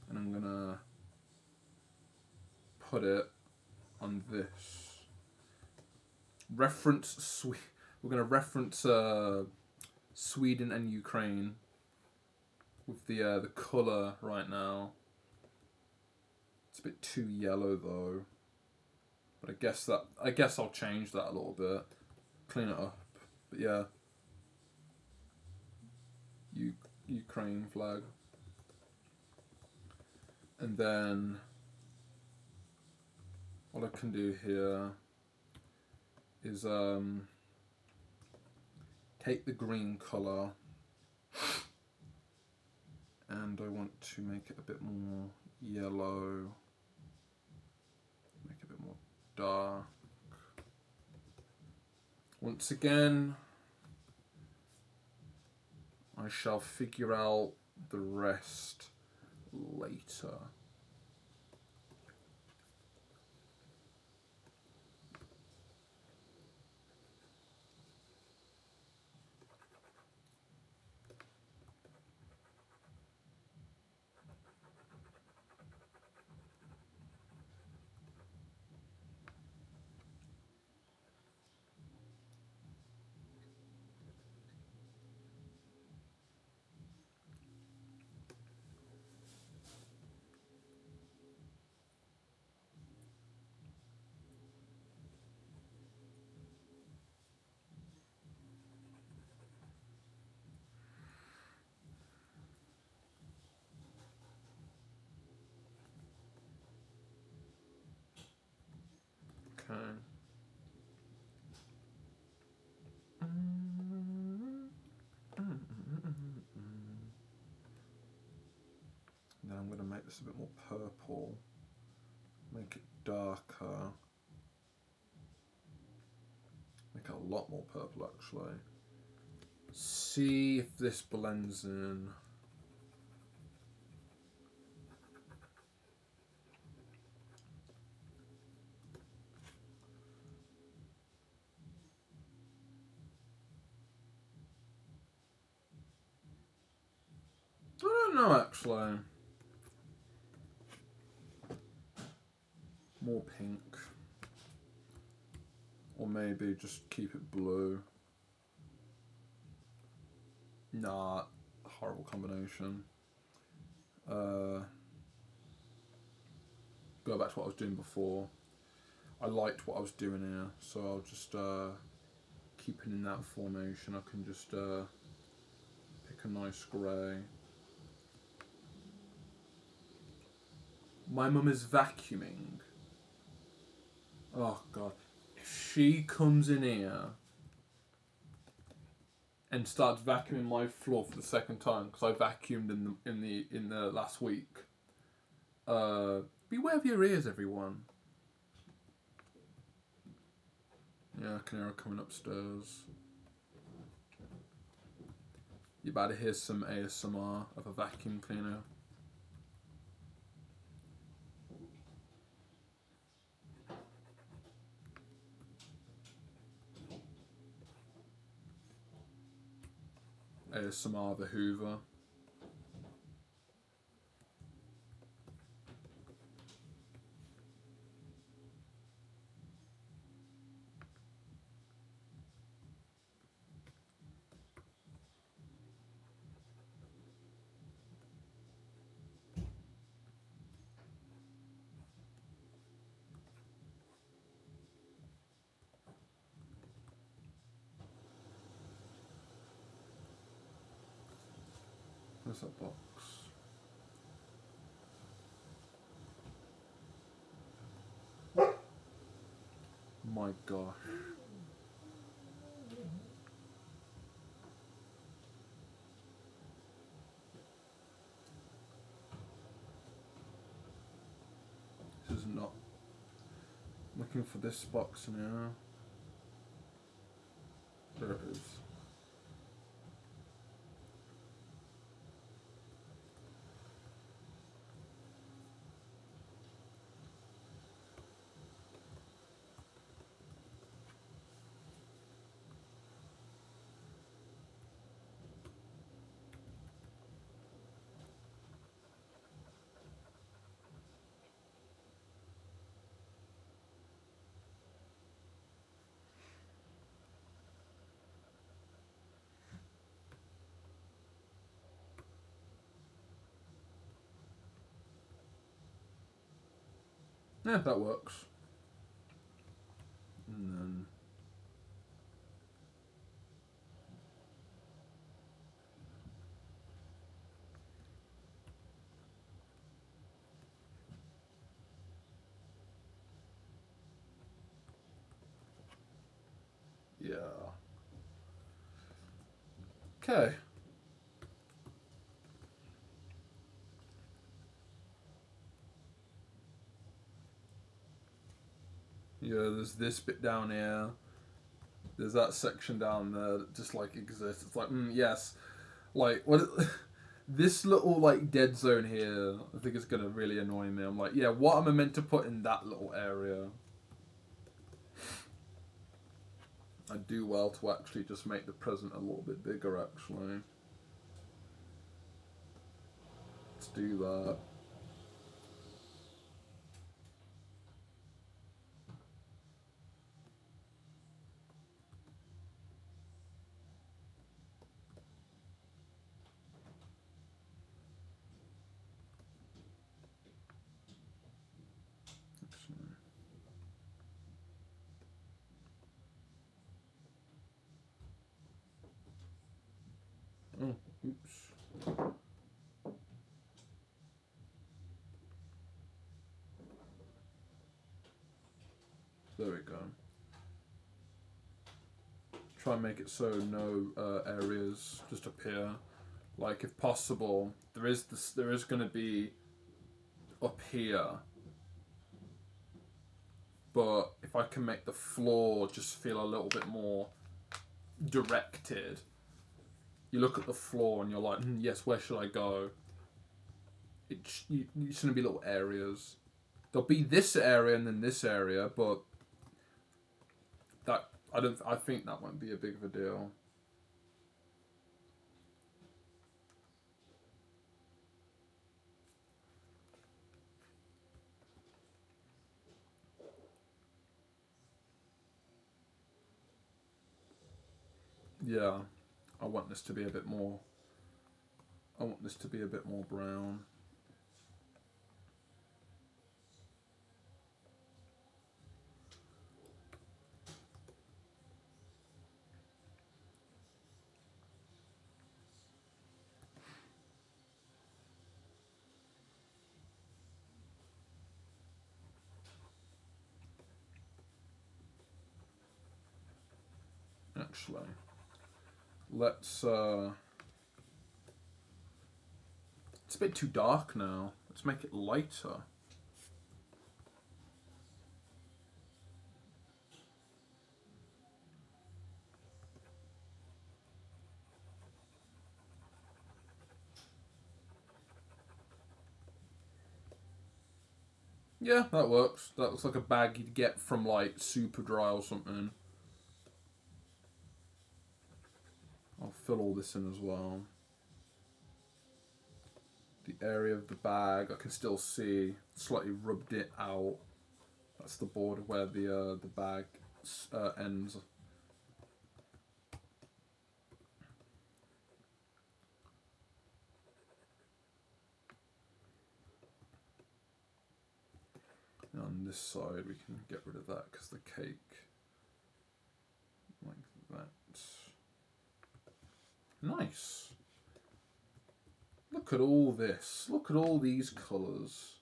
and I'm going to put it on this. We're going to reference Sweden and Ukraine with the colour right now. It's a bit too yellow though, but I guess I'll change that a little bit, clean it up. But yeah, Ukraine flag, and then what I can do here is take the green colour and I want to make it a bit more yellow, make it a bit more dark. Once again, shall figure out the rest later. Okay. Now I'm going to make this a bit more purple. Make it darker. Make it a lot more purple, actually. See if this blends in. I don't know, actually. More pink. Or maybe just keep it blue. Nah, horrible combination. Go back to what I was doing before. I liked what I was doing here, so I'll just keep it in that formation. I can just pick a nice grey. My mum is vacuuming. Oh god. If she comes in here and starts vacuuming my floor for the second time, because I vacuumed in the last week, beware of your ears, everyone. Yeah, I can hear her coming upstairs. You better hear some ASMR of a vacuum cleaner. ASMR the Hoover. Where's that box? My gosh. This is not... Looking for this box now. There it is. Yeah, that works. And then... Yeah. Okay. Yeah, there's this bit down here. There's that section down there that just like exists. It's like, yes, Like what? This little like dead zone here, I think is gonna really annoy me. I'm like, yeah, what am I meant to put in that little area? I do well to actually just make the present a little bit bigger. Actually, let's do that. Actually. Oh, oops. There we go. Try and make it so no areas just appear. Like if possible, there is this. There is going to be up here, but if I can make the floor just feel a little bit more directed, you look at the floor and you're like, yes, where should I go? You shouldn't be little areas. There'll be this area and then this area, but that I don't. I think that won't be a big of a deal. Yeah, I want this to be a bit more. I want this to be a bit more brown. Actually, let's. It's a bit too dark now. Let's make it lighter. Yeah, that works. That looks like a bag you'd get from like Superdry or something. I'll fill all this in as well. The area of the bag I can still see slightly rubbed it out. That's the border where the bag ends. And on this side we can get rid of that because the cake like that. Nice. Look at all this. Look at all these colours.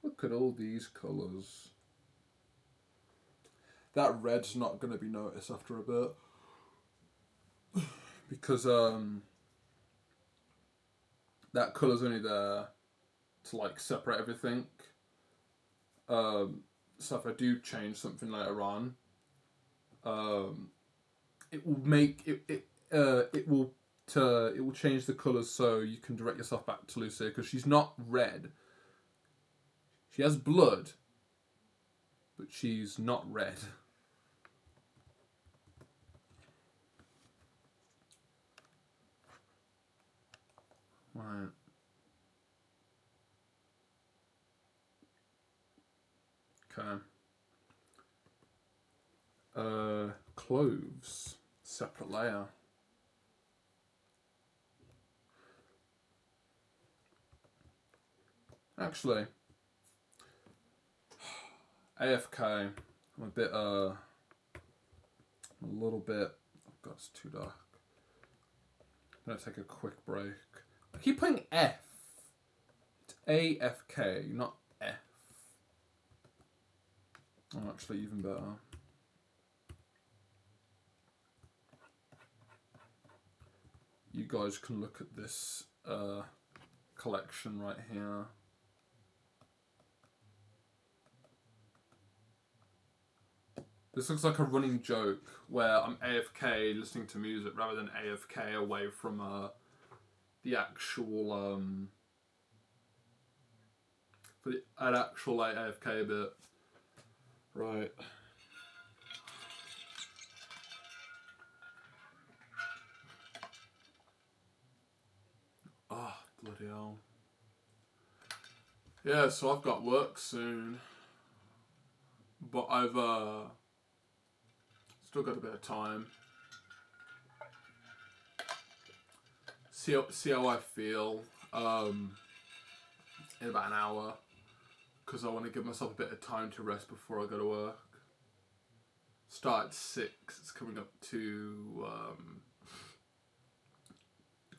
Look at all these colours. That red's not going to be noticed after a bit. Because that colour's only there to like separate everything. So if I do change something later on, it will make it will change the colours so you can direct yourself back to Lucia because she's not red. She has blood, but she's not red. Right. Okay. Cloves. Separate layer. Actually, AFK. I'm a little bit. Oh god, it's too dark. I'm gonna take a quick break. I keep putting F. It's AFK, not F. Oh, actually, even better. You guys can look at this collection right here. This looks like a running joke where I'm AFK listening to music rather than AFK away from the actual for the an actual like AFK bit. Right. Oh, bloody hell. Yeah, so I've got work soon. But I've still got a bit of time. See how I feel in about an hour. Because I want to give myself a bit of time to rest before I go to work. Start at 6. It's coming up to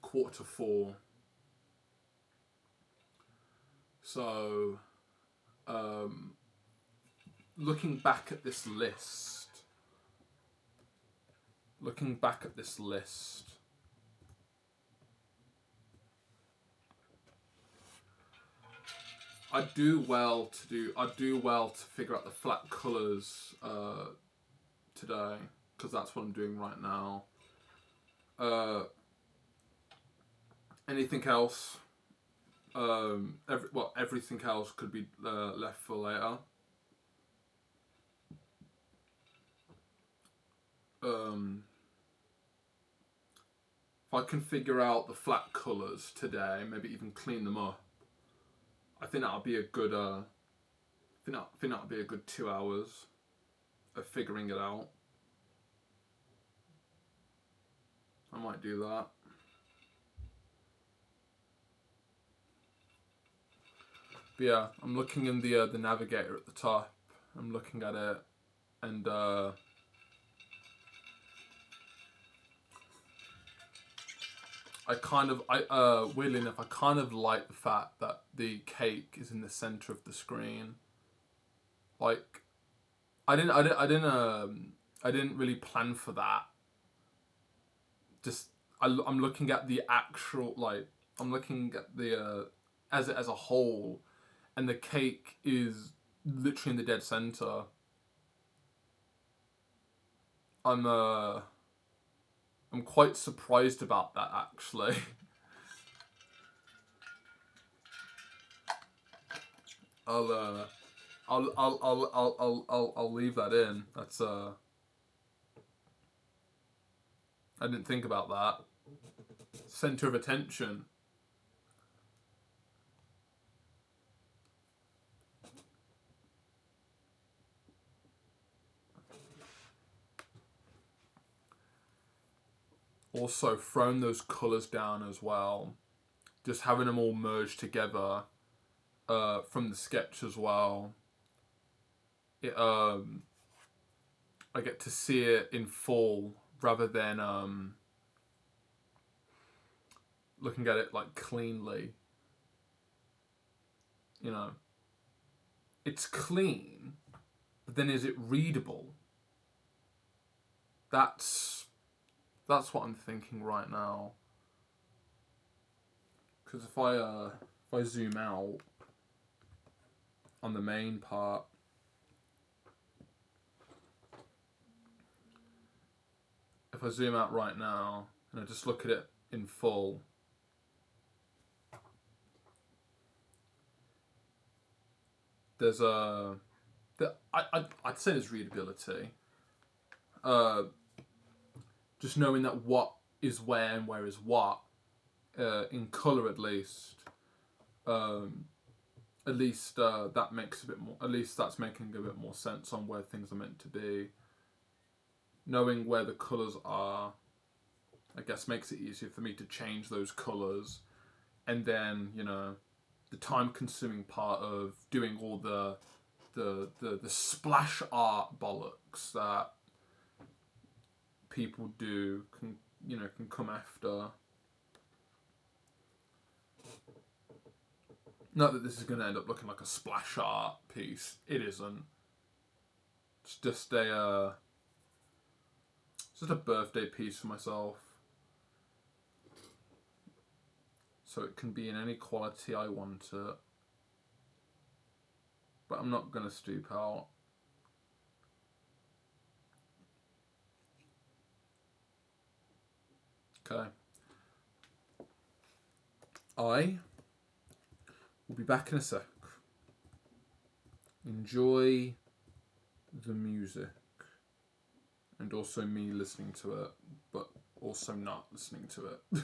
3:45. So, looking back at this list, I do well to figure out the flat colours today, because that's what I'm doing right now. Anything else? Everything else could be left for later. If I can figure out the flat colours today, maybe even clean them up, I think that'll be a good. I think that'll be a good 2 hours of figuring it out. I might do that. But yeah, I'm looking in the navigator at the top. I'm looking at it, and weirdly enough, I kind of like the fact that the cake is in the center of the screen. Like, I didn't really plan for that. Just I'm looking at the actual, like, I'm looking at the as a whole, and the cake is literally in the dead center. I'm quite surprised about that, actually. I'll leave that in. That's I didn't think about that. Center of attention. Also, throwing those colours down as well. Just having them all merged together from the sketch as well. It I get to see it in full rather than looking at it like cleanly. You know, it's clean, but then is it readable? That's what I'm thinking right now. Because if I zoom out on the main part, if I zoom out right now and I just look at it in full, there's I'd say there's readability. Just knowing that what is where and where is what, in colour at least. At least that makes a bit more. At least that's making a bit more sense on where things are meant to be. Knowing where the colours are, I guess, makes it easier for me to change those colours, and then the time-consuming part of doing all the splash art bollocks that people do can come after. Not that this is going to end up looking like a splash art piece. It isn't. It's just a birthday piece for myself. So it can be in any quality I want it. But I'm not going to stoop out. Okay. I will be back in a sec. Enjoy the music. And also me listening to it, but also not listening to it.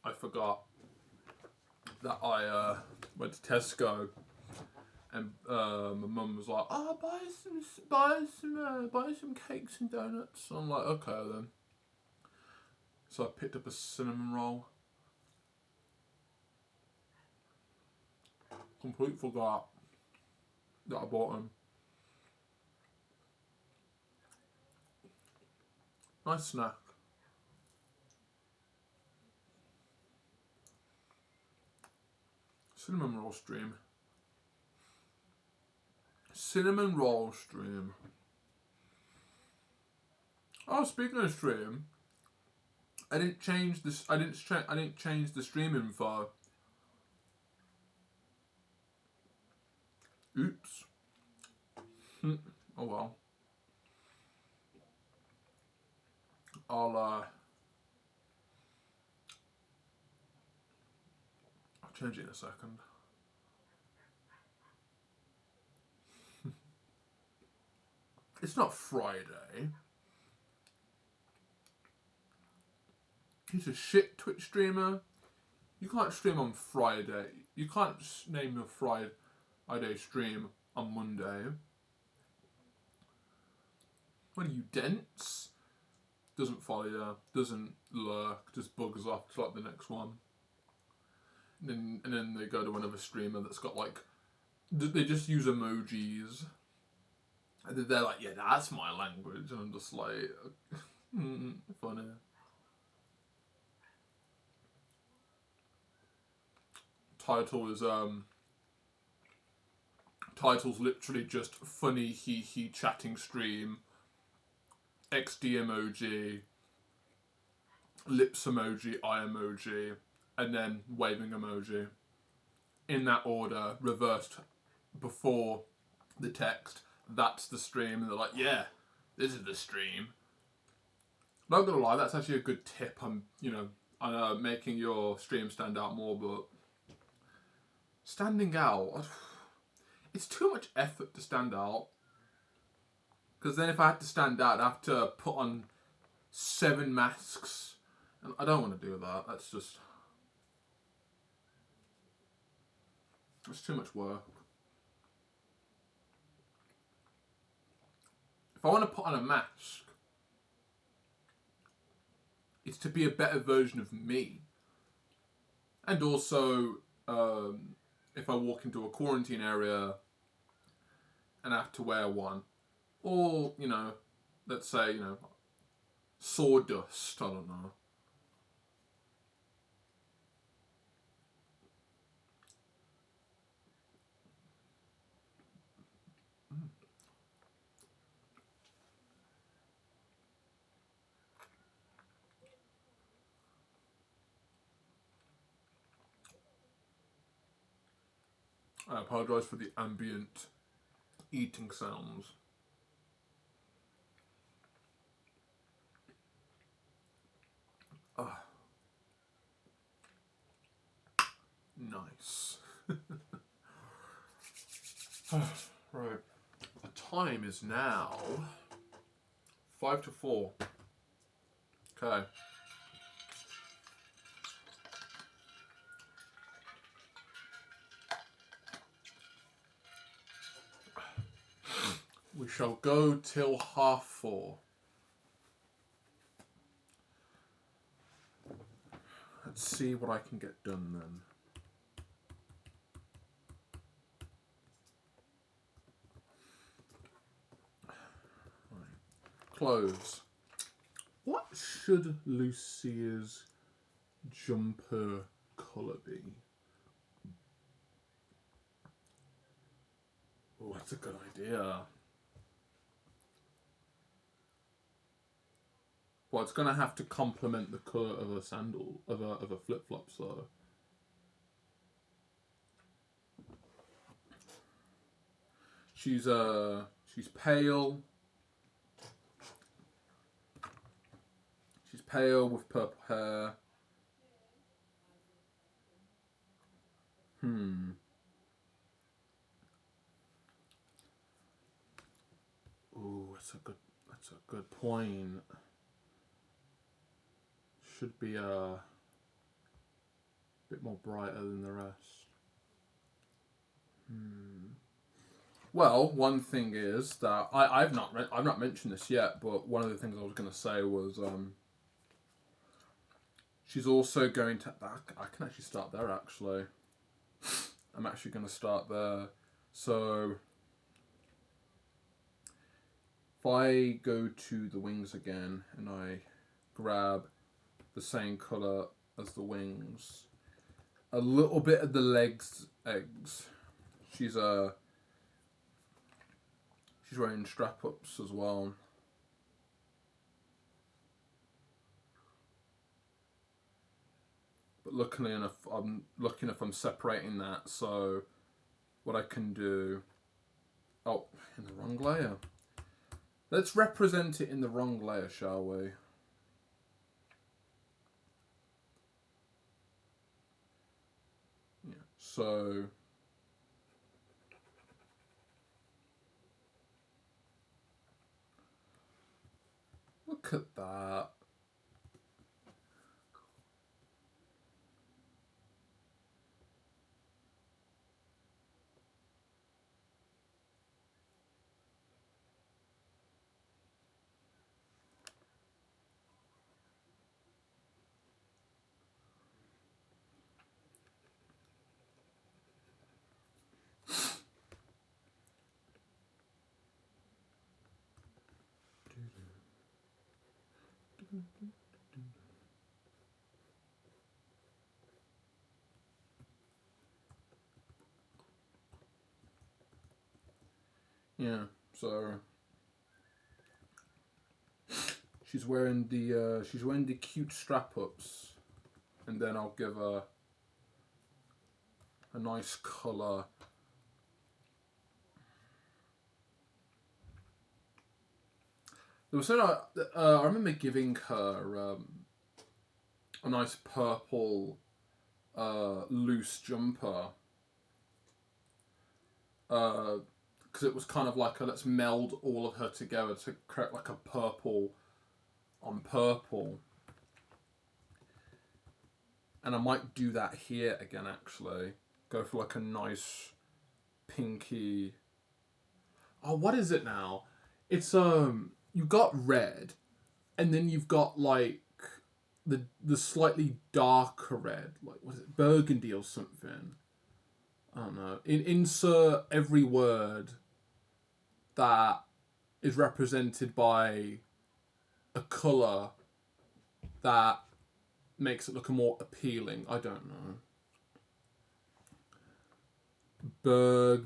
I forgot that I went to Tesco and my mum was like, "Oh, buy some cakes and donuts." I'm like, "Okay then." So I picked up a cinnamon roll. Completely forgot that I bought them. Nice snack. Cinnamon roll stream. Cinnamon roll stream. Oh, speaking of stream, I didn't change this. I didn't change the stream info. Oops. Oh well. I'll change it in a second. It's not Friday. He's a shit Twitch streamer. You can't stream on Friday. You can't name your Friday stream on Monday. What are you, dense? Doesn't follow you, doesn't lurk, just bugs off to like the next one. And then they go to another streamer that's got like, they just use emojis. And they're like, yeah, that's my language. And I'm just like, funny. Title's literally just funny he chatting stream, XD emoji, lips emoji, eye emoji, and then waving emoji. In that order, reversed before the text. That's the stream, and they're like, yeah, this is the stream. Not gonna lie, that's actually a good tip on, making your stream stand out more, but standing out, it's too much effort to stand out. Because then if I had to stand out, I'd have to put on 7 masks. And I don't want to do that. That's just... it's too much work. If I want to put on a mask, it's to be a better version of me. And also, if I walk into a quarantine area and I have to wear one, or, let's say, sawdust, I don't know. I apologise for the ambient eating sounds. Ah, nice. Right. The time is now 5 to 4. Okay. We shall go till 4:30. Let's see what I can get done then. Right. Clothes. What should Lucia's jumper colour be? Oh, that's a good idea. Well, it's gonna have to complement the colour of a sandal, of a flip flop. So she's pale. She's pale with purple hair. Ooh, that's a good point. Should be a A bit more brighter than the rest. Well, one thing is that I've not mentioned this yet, but one of the things I was going to say was she's also going to. I can actually start there. Actually, I'm actually going to start there. So if I go to the wings again and I grab the same color as the wings, a little bit of the legs eggs. She's wearing strap ups as well. But luckily enough, I'm lucky enough I'm separating that, so what I can do. Oh, in the wrong layer. Let's represent it in the wrong layer, shall we? Yeah. So look at that. Yeah. So she's wearing the cute strap ups, and then I'll give her a nice color. There was I remember giving her a nice purple loose jumper because it was kind of like let's meld all of her together to create like a purple on purple. And I might do that here again actually. Go for like a nice pinky. Oh, what is it now? It's you've got red and then you've got like the slightly darker red, like what is it, burgundy or something. I don't know. Insert every word that is represented by a colour that makes it look more appealing. I don't know. Burger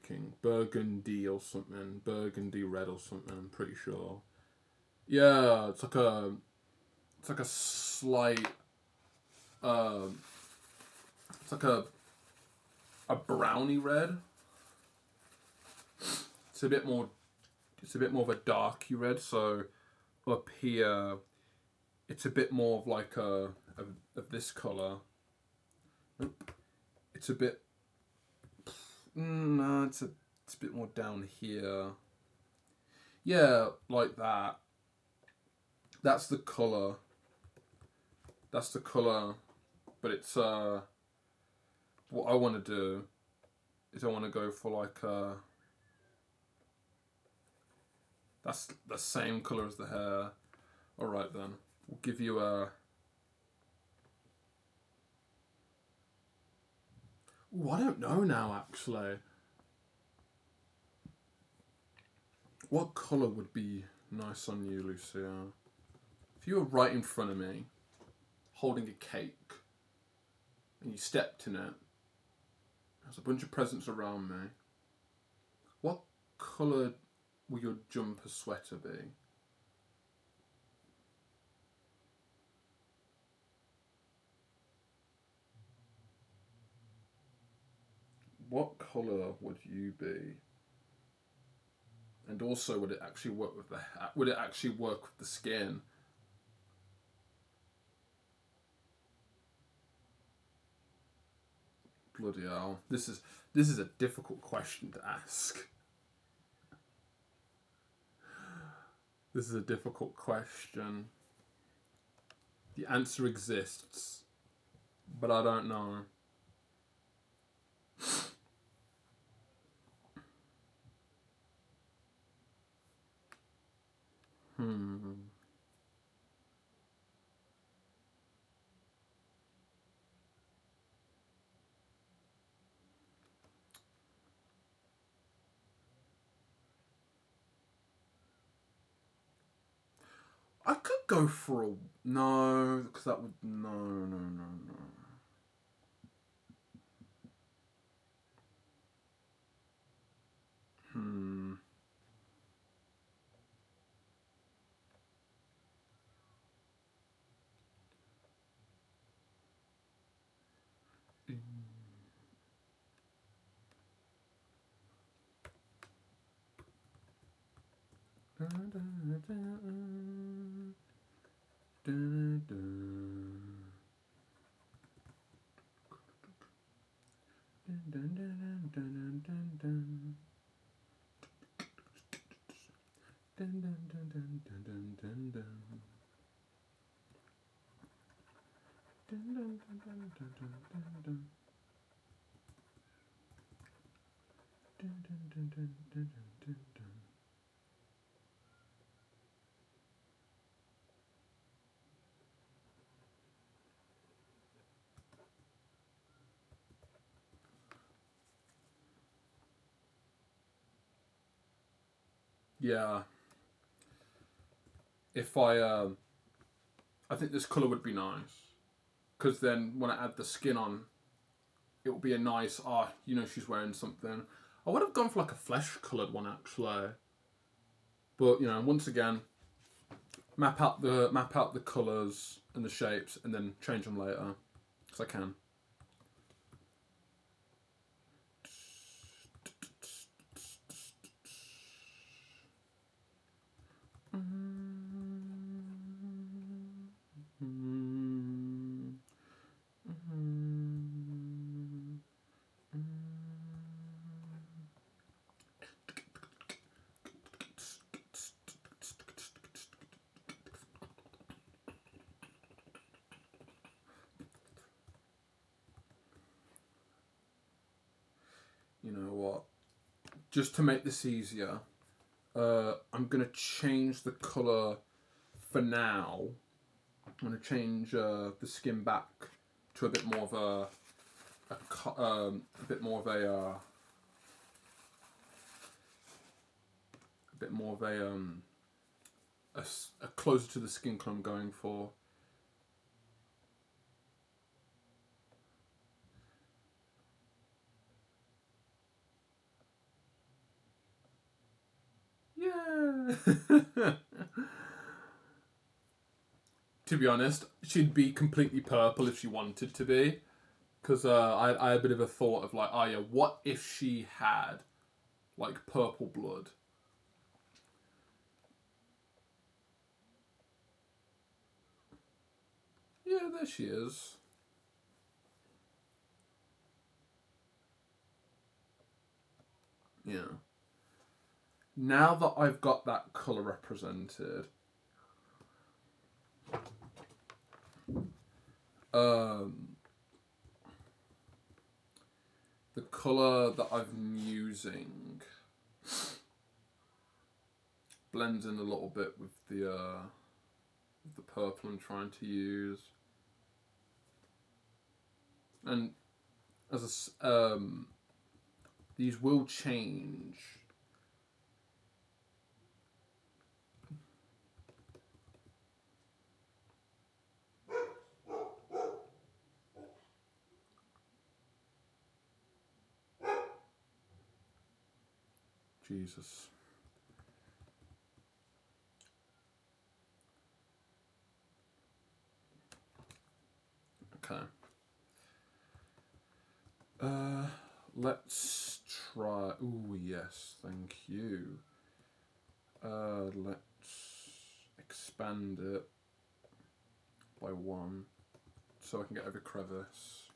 King, burgundy or something, burgundy red or something. I'm pretty sure. Yeah, it's like a slight, um, it's like a browny red. It's a bit more, it's a bit more of a darky red. So up here, it's a bit more of like of this color. Nope. It's a bit. No, it's a bit more down here. Yeah, like that. That's the color. That's the color. But it's what I want to do is I want to go for like that's the same color as the hair. All right then, we'll give you a. Ooh, I don't know now actually. What color would be nice on you, Lucia? If you were right in front of me, holding a cake, and you stepped in it, there's a bunch of presents around me. What colour will your jumper sweater be? What colour would you be? And also, would it actually work with the? Would it actually work with the skin? Bloody hell! This is a difficult question to ask. This is a difficult question. The answer exists. but I don't know. Hmm. I could go for a no, because that would no. Hmm. Yeah. If I think this color would be nice because then when I add the skin on, it will be a nice. She's wearing something. I would have gone for like a flesh colored one actually, but once again, map out the colors and the shapes, and then change them later because I can. You know what? Just to make this easier, I'm gonna change the color for now. I'm gonna change the skin back to a bit more of a bit more of a bit more of a closer to the skin color I'm going for. Yeah. To be honest, she'd be completely purple if she wanted to be. Because I had a bit of a thought of like, oh yeah, what if she had like purple blood? Yeah, there she is. Yeah. Now that I've got that colour represented, um, the colour that I'm using blends in a little bit with the purple I'm trying to use, and these will change. Jesus. Okay. Let's try. Ooh, yes, thank you. Let's expand it by 1 so I can get every crevice.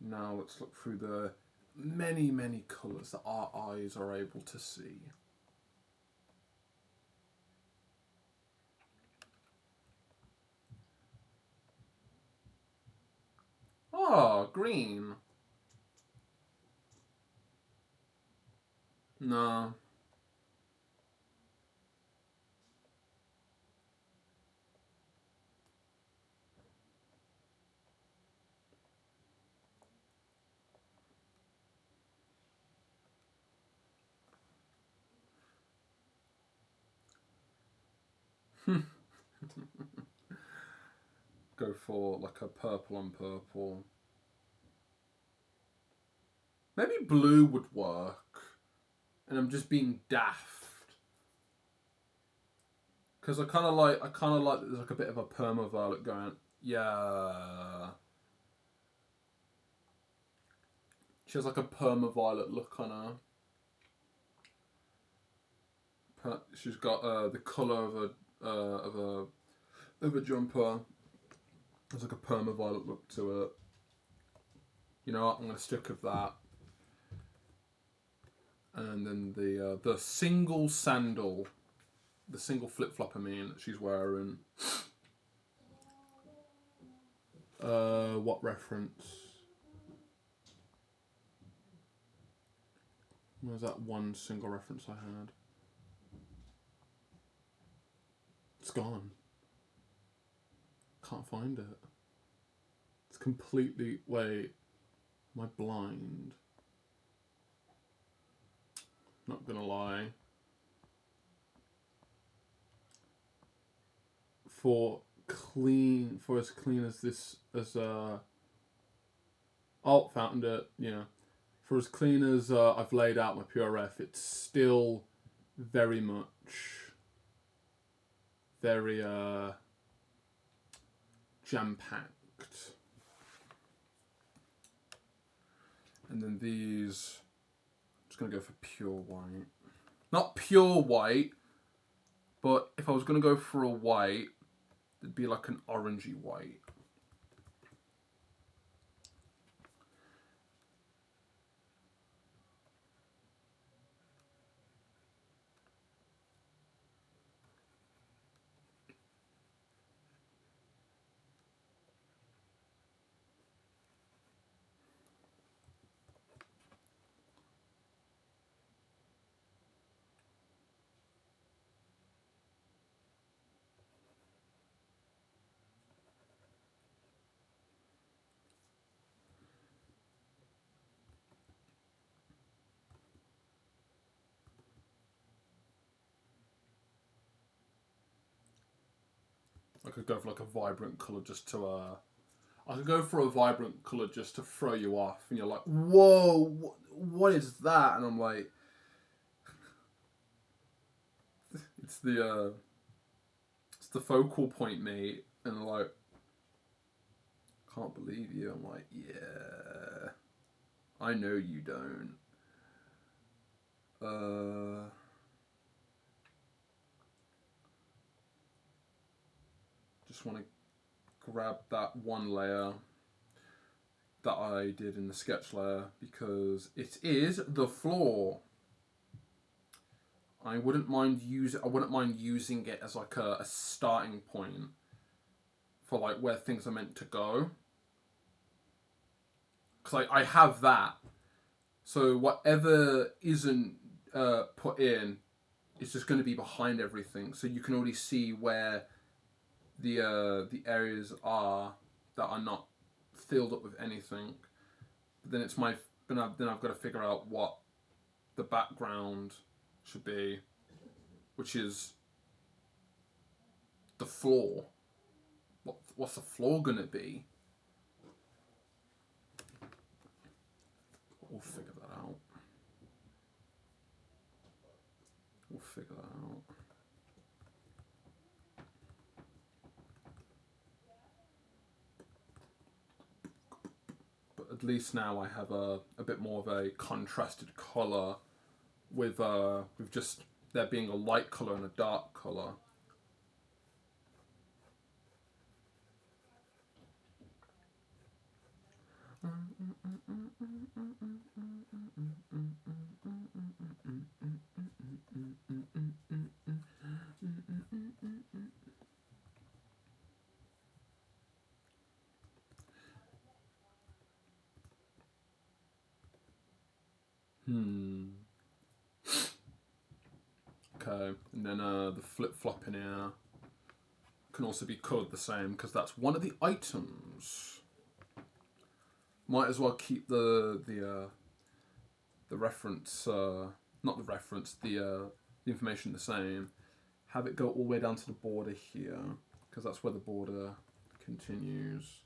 Now let's look through the many colours that our eyes are able to see. green? No. Go for like a purple on purple. Maybe blue would work. And I'm just being daft. Because I kind of like there's like a bit of a perma violet going. Yeah. She has like a perma violet look on her. She's got the colour of a jumper. There's like a perma violet look to it. You know what? I'm gonna stick with that. And then the single sandal, the single flip flop. I mean, that she's wearing. What reference? Where's that one single reference I had? It's gone. Can't find it. It's completely... Wait. Am I blind? Not gonna lie. For as clean as this... Oh, found it. Yeah. For as clean as I've laid out my PureRef, it's still very much... Very, jam-packed. And then these... I'm just going to go for pure white. Not pure white, but if I was going to go for a white, it'd be like an orangey white. I could go for like a vibrant colour just to I could go for a vibrant colour just to throw you off, and you're like, whoa, what is that? And I'm like, it's the focal point, mate. And I'm like, can't believe you. I'm like, yeah, I know you don't. Just want to grab that one layer that I did in the sketch layer because it is the floor. I wouldn't mind using it as like a starting point for like where things are meant to go. Because I have that. So whatever isn't put in is just going to be behind everything. So you can already see where the areas are that are not filled up with anything. But then then I've got to figure out what the background should be, which is the floor. What's the floor gonna be? We'll figure that out. But at least now I have a bit more of a contrasted colour with just there being a light colour and a dark colour. Okay, and then the flip-flop in here can also be coloured the same because that's one of the items. Might as well keep the reference, not the reference, the information the same. Have it go all the way down to the border here because that's where the border continues.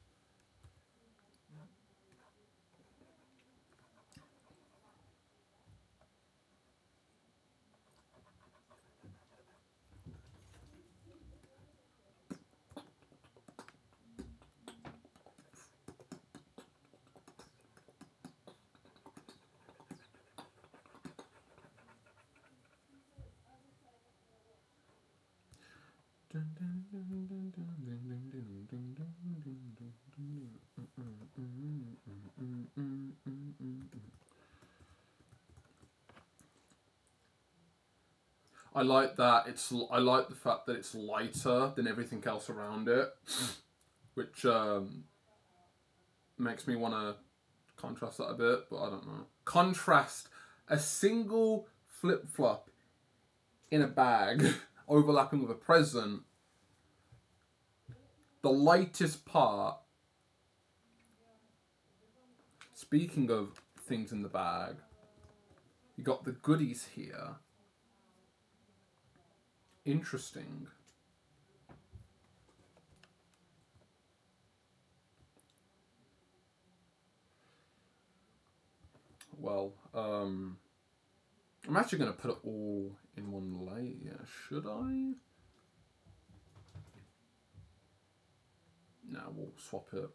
I like that. I like the fact that it's lighter than everything else around it, which makes me want to contrast that a bit. But I don't know. Contrast a single flip flop in a bag overlapping with a present. The lightest part. Speaking of things in the bag, you got the goodies here. Interesting. Well, I'm actually going to put it all in one layer. Should I? No, we'll swap it.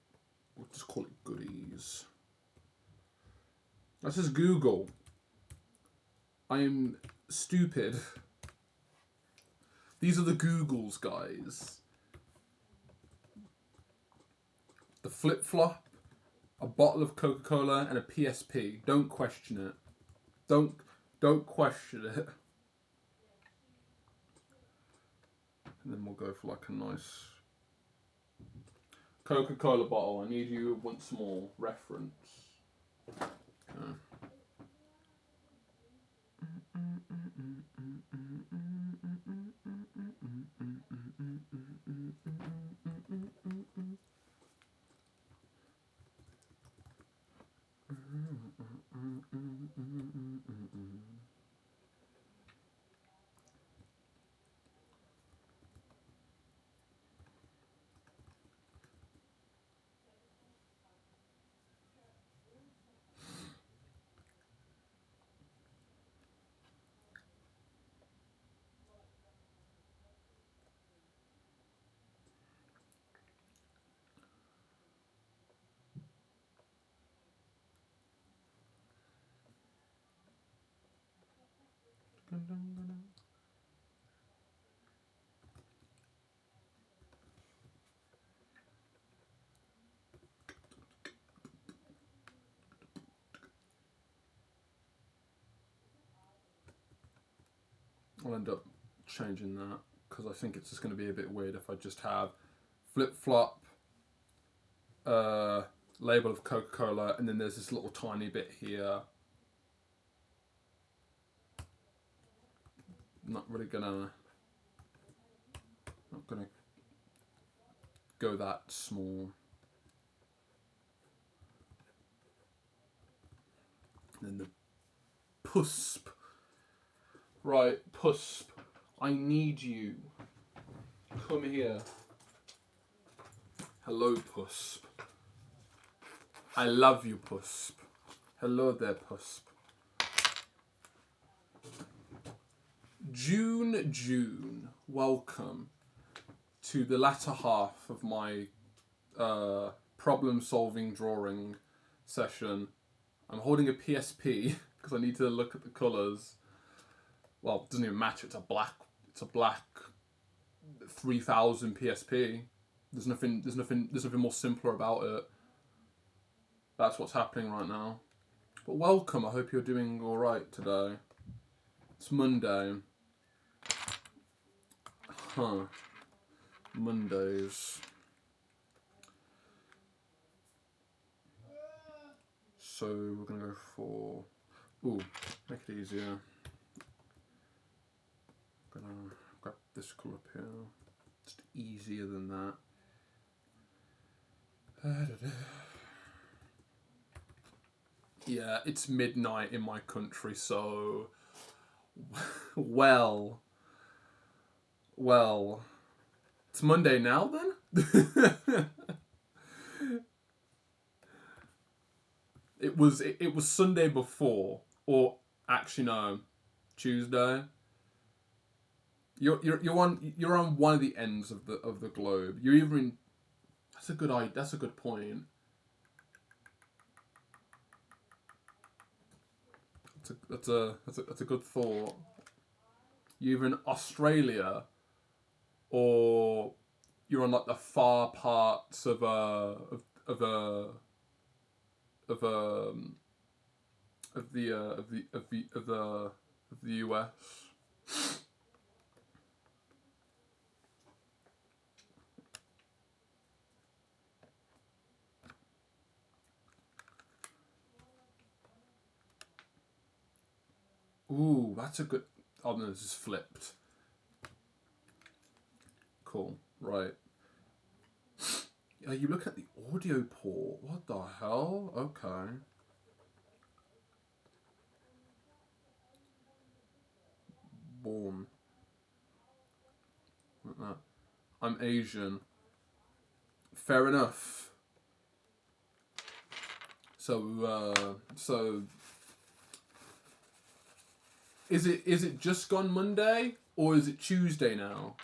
We'll just call it goodies. That's just Google. I am stupid. These are the Googles, guys. The flip-flop, a bottle of Coca-Cola, and a PSP. Don't question it. Don't question it. And then we'll go for like a nice Coca-Cola bottle. I need you once more. Reference. Okay. I'll end up changing that because I think it's just going to be a bit weird if I just have flip-flop, label of Coca-Cola, and then there's this little tiny bit here. Not gonna go that small. And then the pusp. Right, pusp. I need you. Come here. Hello, pusp. I love you, pusp. Hello there, pusp. June. Welcome to the latter half of my problem-solving drawing session. I'm holding a PSP because I need to look at the colours. Well, it doesn't even matter. It's a black 3000 PSP. There's nothing more simpler about it. That's what's happening right now. But welcome. I hope you're doing all right today. It's Monday. Mondays. So we're gonna go for Ooh, make it easier. Gonna grab this colour up here. Just easier than that. Yeah, it's midnight in my country, so well, it's Monday now then. it was Sunday before, or actually no, Tuesday. You're on one of the ends of the globe. You're either in. That's a good point. That's a good thought. You're either in Australia or you're on like the far parts of of um of the of the of the of the of the US. Ooh, that's a good. Oh no, this is flipped. Cool. Right. You look at the audio port. What the hell? Okay. Born. Like that. I'm Asian. Fair enough. So is it just gone Monday or is it Tuesday now?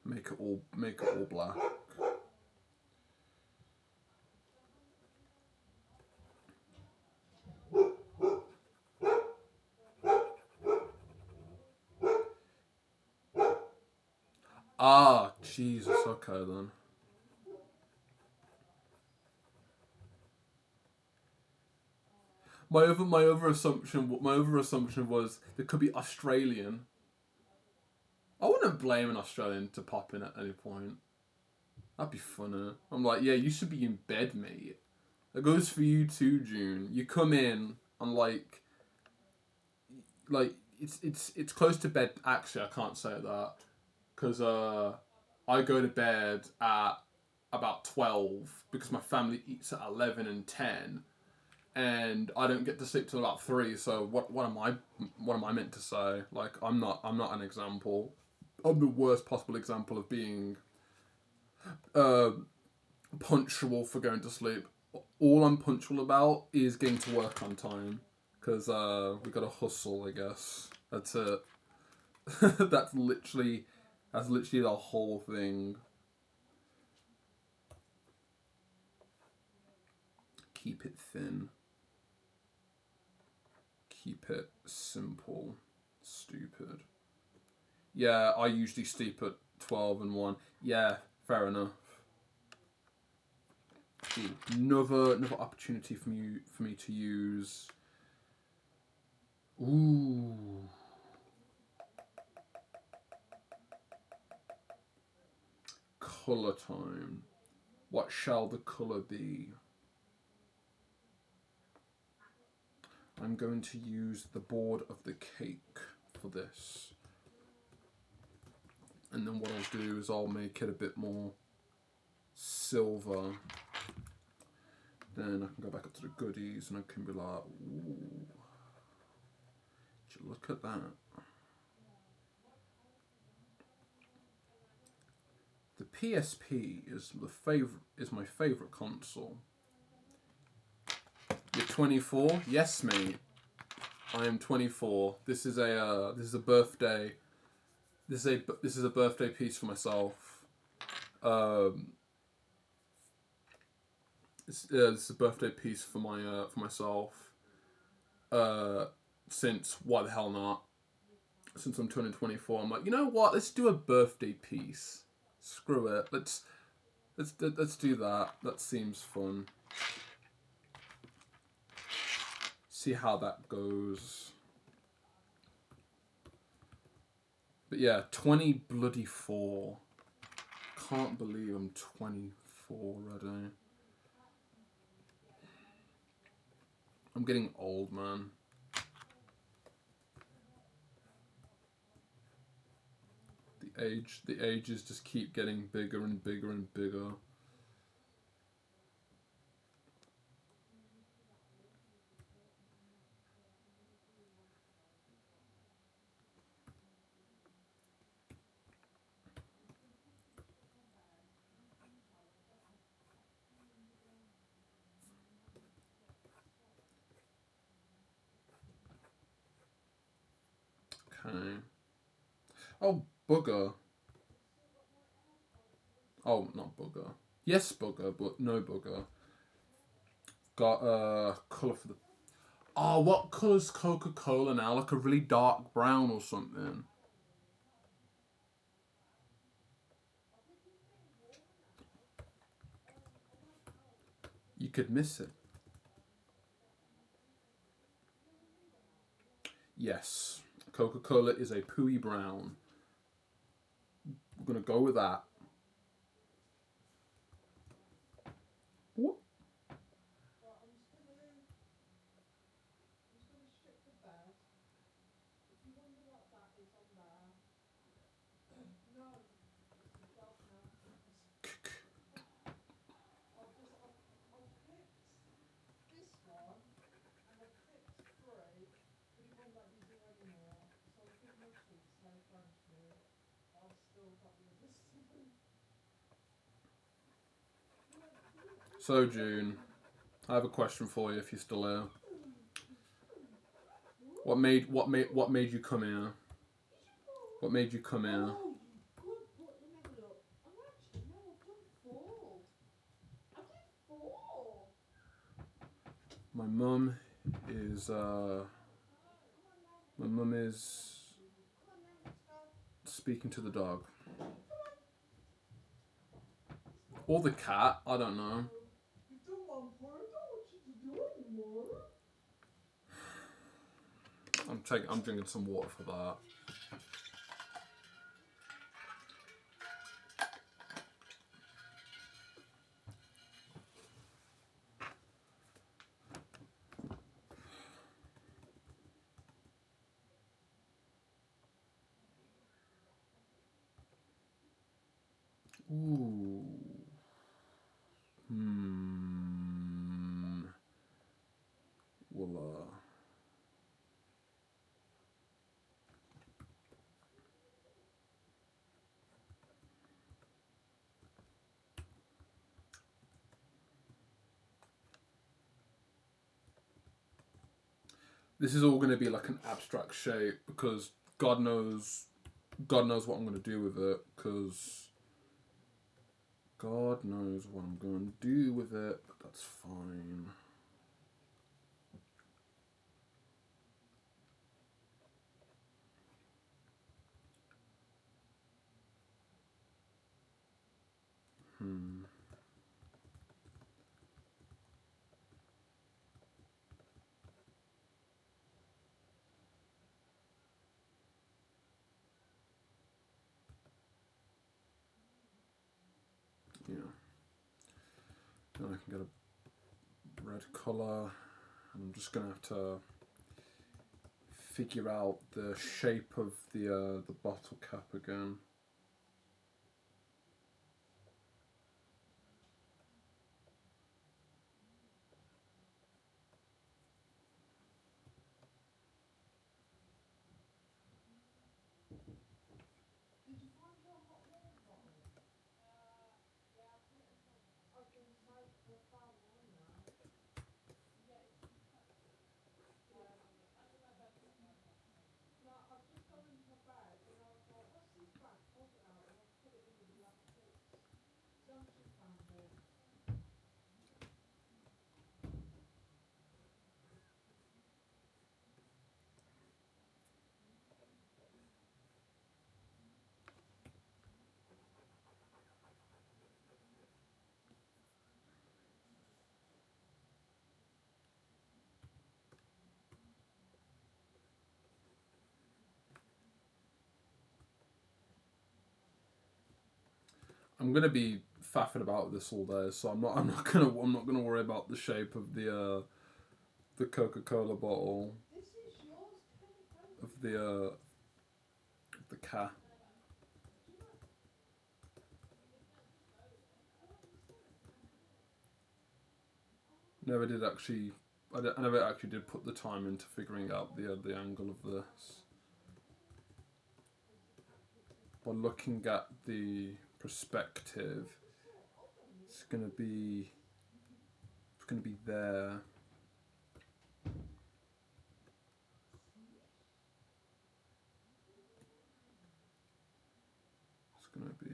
Make it all black. Ah, Jesus. Okay then. My other assumption was it could be Australian. I wouldn't blame an Australian to pop in at any point. That'd be funny. I'm like, yeah, you should be in bed, mate. It goes for you too, June. You come in and like it's close to bed. Actually, I can't say that because I go to bed at about 12 because my family eats at 11 and 10, and I don't get to sleep till about 3. So what am I meant to say? Like I'm not an example. I'm the worst possible example of being uh, punctual for going to sleep. All I'm punctual about is getting to work on time because we got to hustle. I guess that's it. That's literally the whole thing. Keep it thin. Keep it simple. Stupid. Yeah, I usually sleep at 12 and 1. Yeah, fair enough. Ooh, another opportunity for me to use. Ooh. Colour time. What shall the colour be? I'm going to use the board of the cake for this. And then what I'll do is I'll make it a bit more silver. Then I can go back up to the goodies and I can be like, ooh, look at that. The PSP is my favourite console. You're 24? Yes, mate. I am 24. This is a birthday. This is a birthday piece for myself. This is a birthday piece for myself. Since why the hell not? Since I'm turning 24, I'm like, you know what? Let's do a birthday piece. Screw it. Let's do that. That seems fun. See how that goes. But yeah, 20 bloody 4. can't believe I'm 24 already. I'm getting old, man. The ages just keep getting bigger and bigger and bigger. Okay. Oh, bugger. Oh, not bugger. Yes, bugger, but no bugger. Got colour for the. Oh, what colour's Coca-Cola now? Like a really dark brown or something. You could miss it. Yes, Coca-Cola is a pooey brown. We're gonna go with that. What? So June, I have a question for you if you're still here. What made you come here? What made you come here? My mum is speaking to the dog. Or the cat, I don't know. I'm drinking some water for that. Ooh. Well, this is all going to be like an abstract shape because God knows what I'm going to do with it. Because God knows what I'm going to do with it. But that's fine. Yeah. Now I can get a red colour. I'm just going to have to figure out the shape of the bottle cap again. I'm gonna be faffing about this all day, so I'm not gonna worry about the shape of the Coca-Cola bottle of the cat. Never did actually. I never actually did put the time into figuring out the angle of this. By looking at the perspective, it's gonna be there. It's gonna be.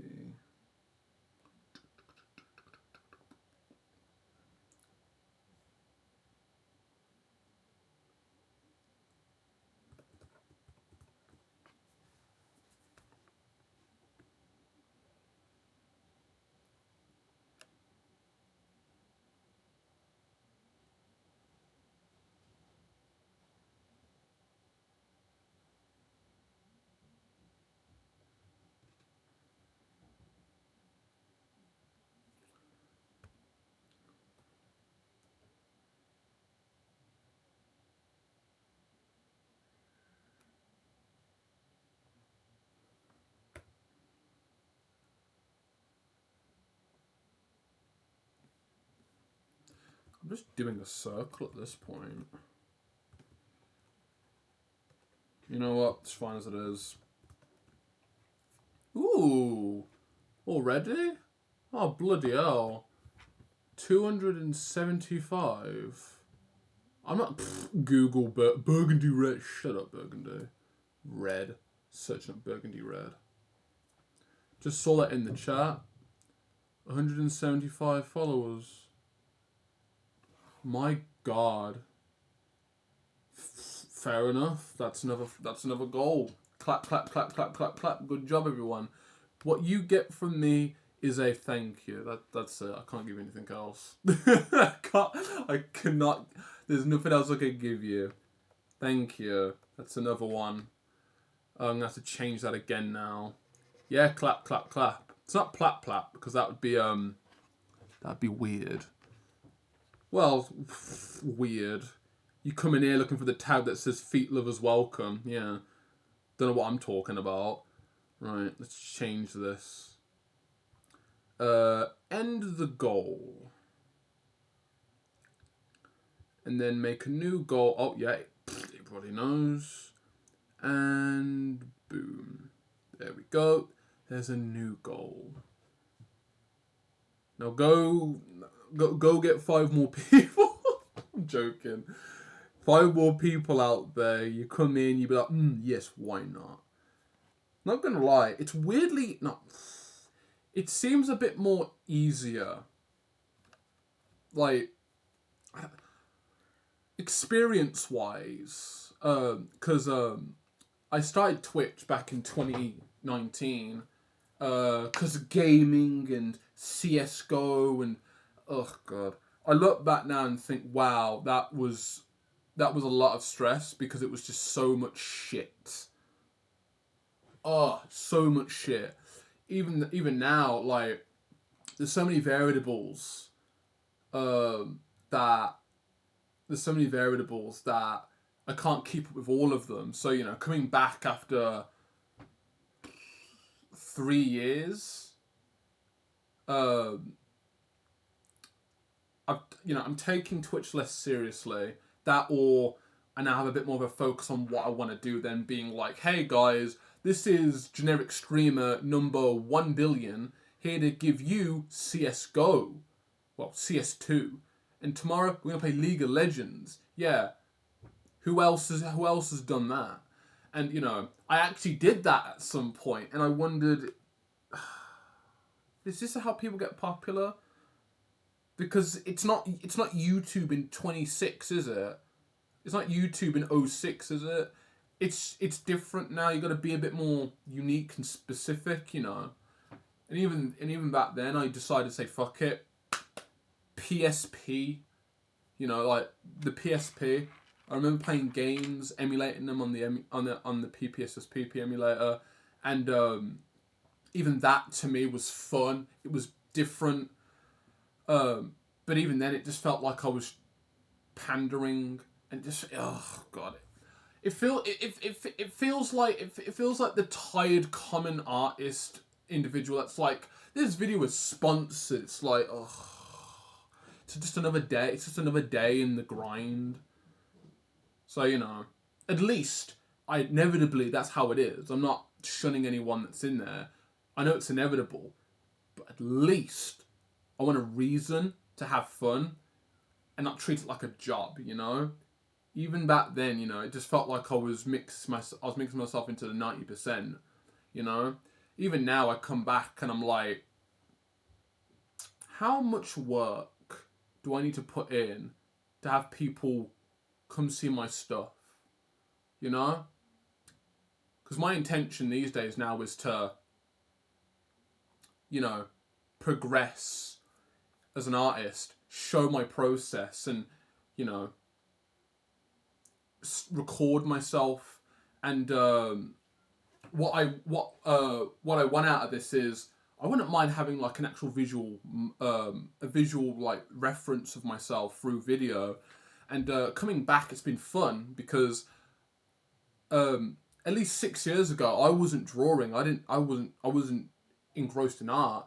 I'm just doing a circle at this point. You know what? It's fine as it is. Ooh, already? Oh bloody hell! 275. I'm not Google Burgundy Red. Shut up, Burgundy Red. Searching up Burgundy Red. Just saw that in the chat. 175 followers. My God. Fair enough. That's another goal. Clap, clap, clap, clap, clap, clap. Good job, everyone. What you get from me is a thank you. That's it. I can't give you anything else. I cannot. There's nothing else I can give you. Thank you. That's another one. I'm gonna have to change that again now. Yeah, clap, clap, clap. It's not plap, plap because that'd be weird. Well, weird. You come in here looking for the tag that says "Feet Lovers Welcome." Yeah, don't know what I'm talking about. Right, let's change this. End the goal. And then make a new goal. Oh, yeah, everybody knows. And boom. There we go. There's a new goal. Now go get 5 more people. I'm joking. 5 more people out there. You come in, you be like, yes, why not? Not gonna lie, it's weirdly not. It seems a bit more easier. Like experience wise, because I started Twitch back in 2019, because of gaming and CS:GO and oh god. I look back now and think, wow, that was a lot of stress because it was just so much shit. Oh, so much shit. Even now, like there's so many variables that I can't keep up with all of them. So coming back after 3 years, um, I'm taking Twitch less seriously. That or I now have a bit more of a focus on what I want to do than being like, hey guys, this is generic streamer number 1 billion here to give you CS:GO, well CS2, and tomorrow we're gonna play League of Legends. Yeah, who else has done that? And I actually did that at some point, and I wondered, is this how people get popular? Because it's not YouTube in 26, is it? It's not YouTube in '06, is it? It's different now. You got to be a bit more unique and specific, And even back then, I decided to say fuck it. PSP, like the PSP. I remember playing games, emulating them on the PPSSPP emulator, and even that to me was fun. It was different. But even then, it just felt like I was pandering and just, oh god, it feels like it feels like the tired common artist individual that's like, this video is sponsored. It's like, oh, it's just another day. It's just another day in the grind. So at least inevitably that's how it is. I'm not shunning anyone that's in there. I know it's inevitable, but at least I want a reason to have fun and not treat it like a job. Even back then, it just felt like I was mixing myself into the 90%. Even now, I come back and I'm like, how much work do I need to put in to have people come see my stuff? Because my intention these days now is to, progress as an artist, show my process, and you know record myself. And what I want out of this is, I wouldn't mind having like an actual visual, a visual like reference of myself through video. And coming back, it's been fun because at least 6 years ago, I wasn't drawing. I wasn't engrossed in art.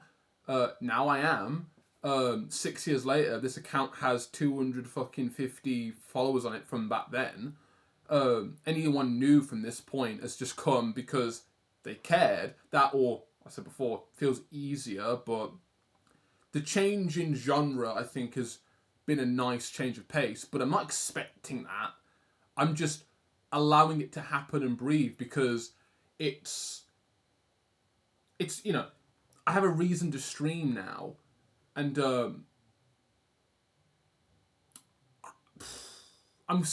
Now I am. 6 years later, this account has 250 followers on it from back then. Anyone new from this point has just come because they cared. That, or I said before, feels easier, but the change in genre, I think, has been a nice change of pace. But I'm not expecting that. I'm just allowing it to happen and breathe because it's I have a reason to stream now, and I'm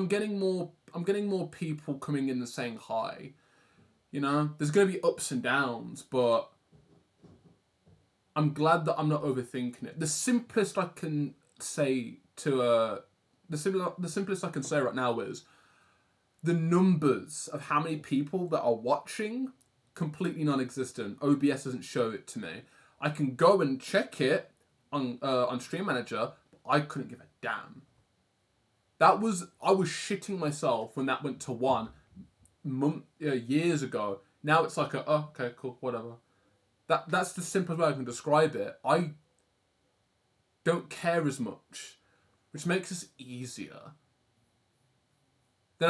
getting more people coming in and saying hi. There's gonna be ups and downs, but I'm glad that I'm not overthinking it. The simplest I can say the simplest I can say right now is the numbers of how many people that are watching, completely non-existent. OBS doesn't show it to me. I can go and check it on Stream Manager. I couldn't give a damn. I was shitting myself when that went to 1 month years ago. Now it's like oh, okay, cool, whatever. That's the simplest way I can describe it. I don't care as much, which makes this easier. Then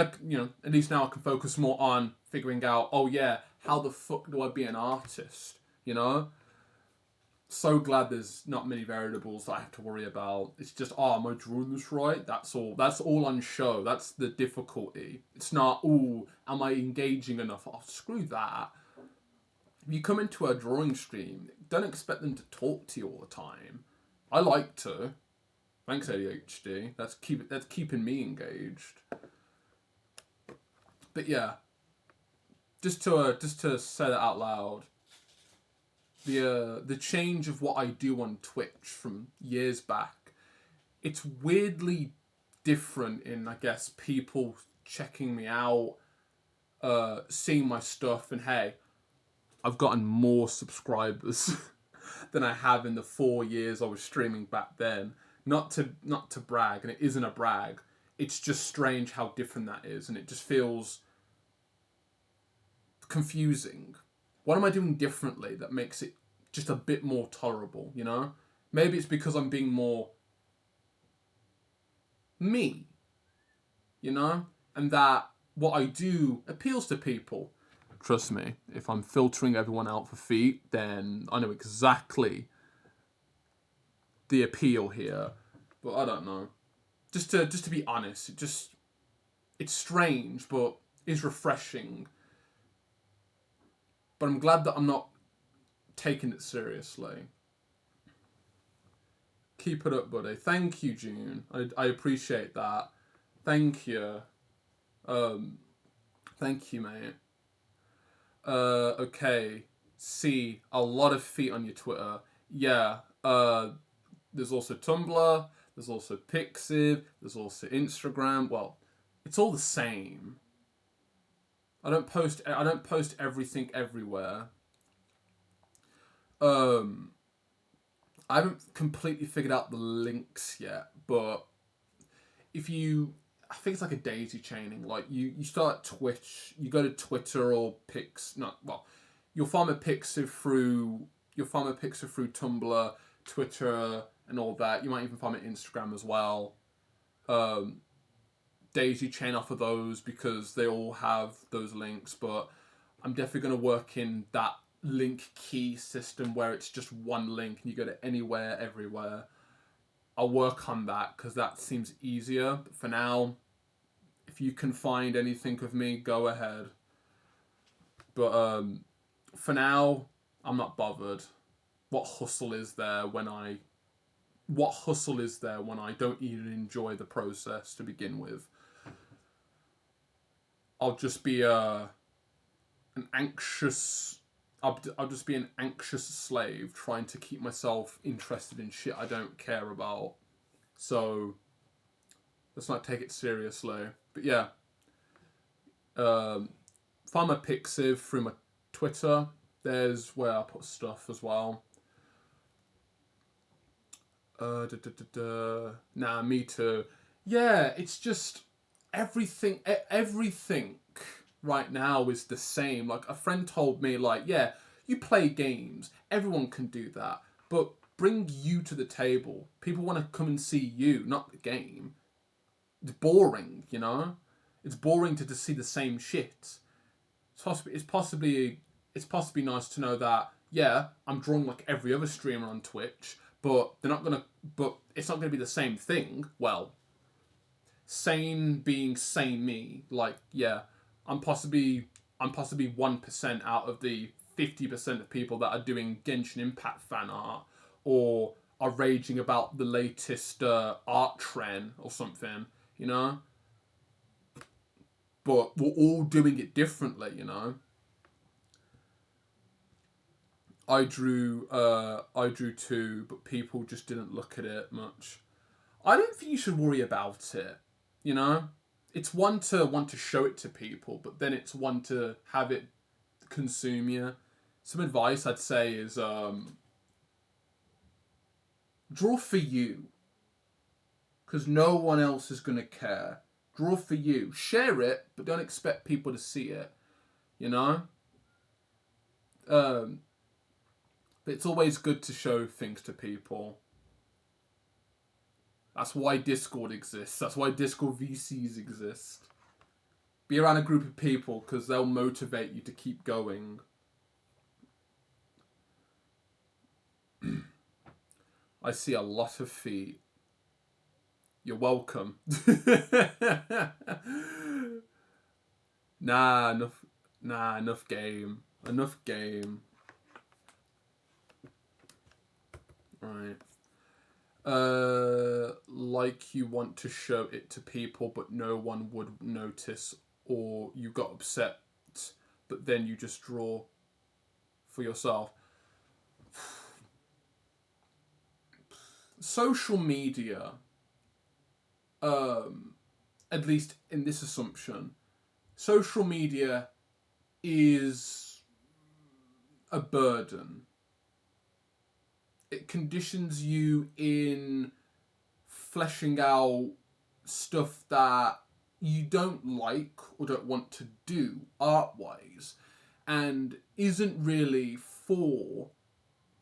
at least now I can focus more on figuring out, oh yeah, how the fuck do I be an artist? So glad there's not many variables that I have to worry about. It's just, am I drawing this right? That's all. That's all on show. That's the difficulty. It's not, am I engaging enough? Oh, screw that. If you come into a drawing stream, don't expect them to talk to you all the time. I like to. Thanks, ADHD. That's keeping me engaged. But yeah, just to say that out loud, the change of what I do on Twitch from years back, it's weirdly different in, I guess, people checking me out, seeing my stuff, and hey, I've gotten more subscribers than I have in the 4 years I was streaming back then. Not to brag, and it isn't a brag. It's just strange how different that is, and it just feels confusing. What am I doing differently that makes it just a bit more tolerable, Maybe it's because I'm being more me, and that what I do appeals to people. Trust me, if I'm filtering everyone out for feet, then I know exactly the appeal here. But I don't know. Just to be honest, it's strange, but is refreshing. But I'm glad that I'm not taking it seriously. Keep it up, buddy. Thank you, June. I appreciate that. Thank you. Thank you, mate. Okay. See, a lot of feet on your Twitter. Yeah. There's also Tumblr. There's also Pixiv. There's also Instagram. Well, it's all the same. I don't post everything everywhere. Um, I haven't completely figured out the links yet, but if you, I think it's like a daisy chaining. Like you start Twitch, you go to Twitter or Pix. No, well, you'll find a Pixiv through Tumblr, Twitter, and all that. You might even find it Instagram as well. Um, daisy chain off of those because they all have those links. But I'm definitely going to work in that link key system where it's just one link and you go to anywhere, everywhere. I'll work on that because that seems easier. But for now, if you can find anything of me, go ahead. But for now, I'm not bothered. What hustle is there when I don't even enjoy the process to begin with? I'll just be an anxious. I'll just be an anxious slave trying to keep myself interested in shit I don't care about. So let's not take it seriously. But yeah, find my Pixiv through my Twitter. There's where I put stuff as well. Nah, me too. Yeah, it's just everything right now is the same. Like a friend told me, like, yeah, you play games, everyone can do that, but bring you to the table. People want to come and see you, not the game. It's boring, you know. It's boring to just see the same shit. It's possibly nice to know that yeah, I'm drawing like every other streamer on Twitch, but they're not gonna. But it's not gonna be the same thing. Well, sane being sane me. Like yeah, I'm possibly 1% out of the 50% of people that are doing Genshin Impact fan art or are raging about the latest art trend or something. You know, but we're all doing it differently. You know. I drew too, but people just didn't look at it much. I don't think you should worry about it. You know, it's one to want to show it to people, but then it's one to have it consume you. Some advice I'd say is draw for you, because no one else is gonna care. Draw for you, share it, but don't expect people to see it. You know, um, but it's always good to show things to people. That's why Discord exists. That's why Discord VCs exist. Be around a group of people because they'll motivate you to keep going. I see a lot of feet. You're welcome. Nah, enough. Nah, enough game. Enough game. Right. Like you want to show it to people, but no one would notice, or you got upset, but then you just draw for yourself. Social media, at least in this assumption, social media is a burden. It conditions you in fleshing out stuff that you don't like or don't want to do art wise and isn't really for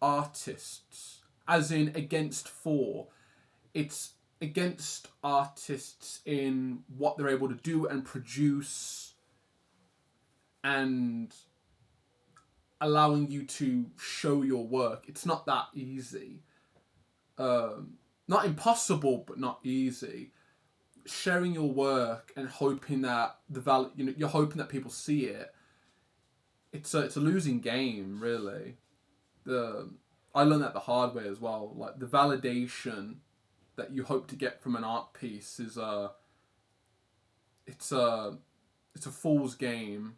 artists, as in against for. It's against artists in what they're able to do and produce and allowing you to show your work. It's not that easy. Not impossible, but not easy. Sharing your work and hoping that you're hoping that people see it. It's a losing game, really. I learned that the hard way as well. Like the validation that you hope to get from an art piece is it's a it's a fool's game,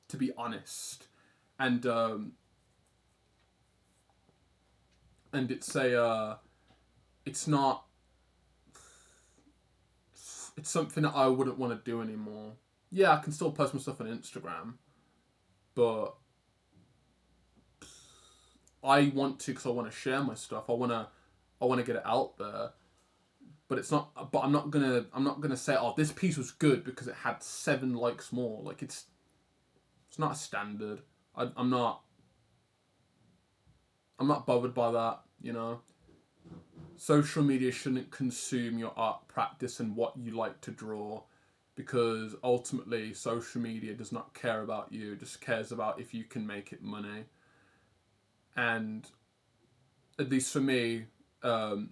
to be honest, and it's not. It's something that I wouldn't want to do anymore. Yeah, I can still post my stuff on Instagram, but I want to because I want to share my stuff. I want to get it out there. But it's not. But I'm not gonna say, oh, this piece was good because it had 7 likes more. Like it's not a standard. I'm not. I'm not bothered by that. You know, social media shouldn't consume your art practice and what you like to draw, because ultimately social media does not care about you. It just cares about if you can make it money. And at least for me, um,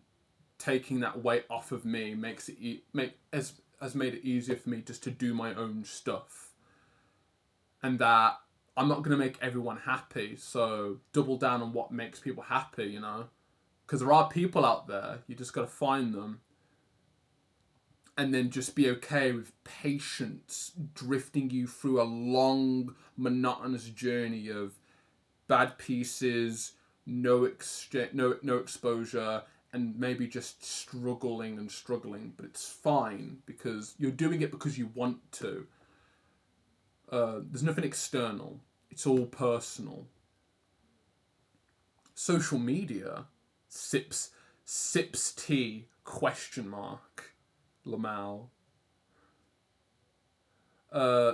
taking that weight off of me makes it has made it easier for me just to do my own stuff, and that I'm not going to make everyone happy, so double down on what makes people happy, you know, because there are people out there, you just got to find them, and then just be okay with patience drifting you through a long monotonous journey of bad pieces, no exposure, and maybe just struggling and struggling. But it's fine because you're doing it because you want to. There's nothing external. It's all personal. Social media sips tea question mark Lamal.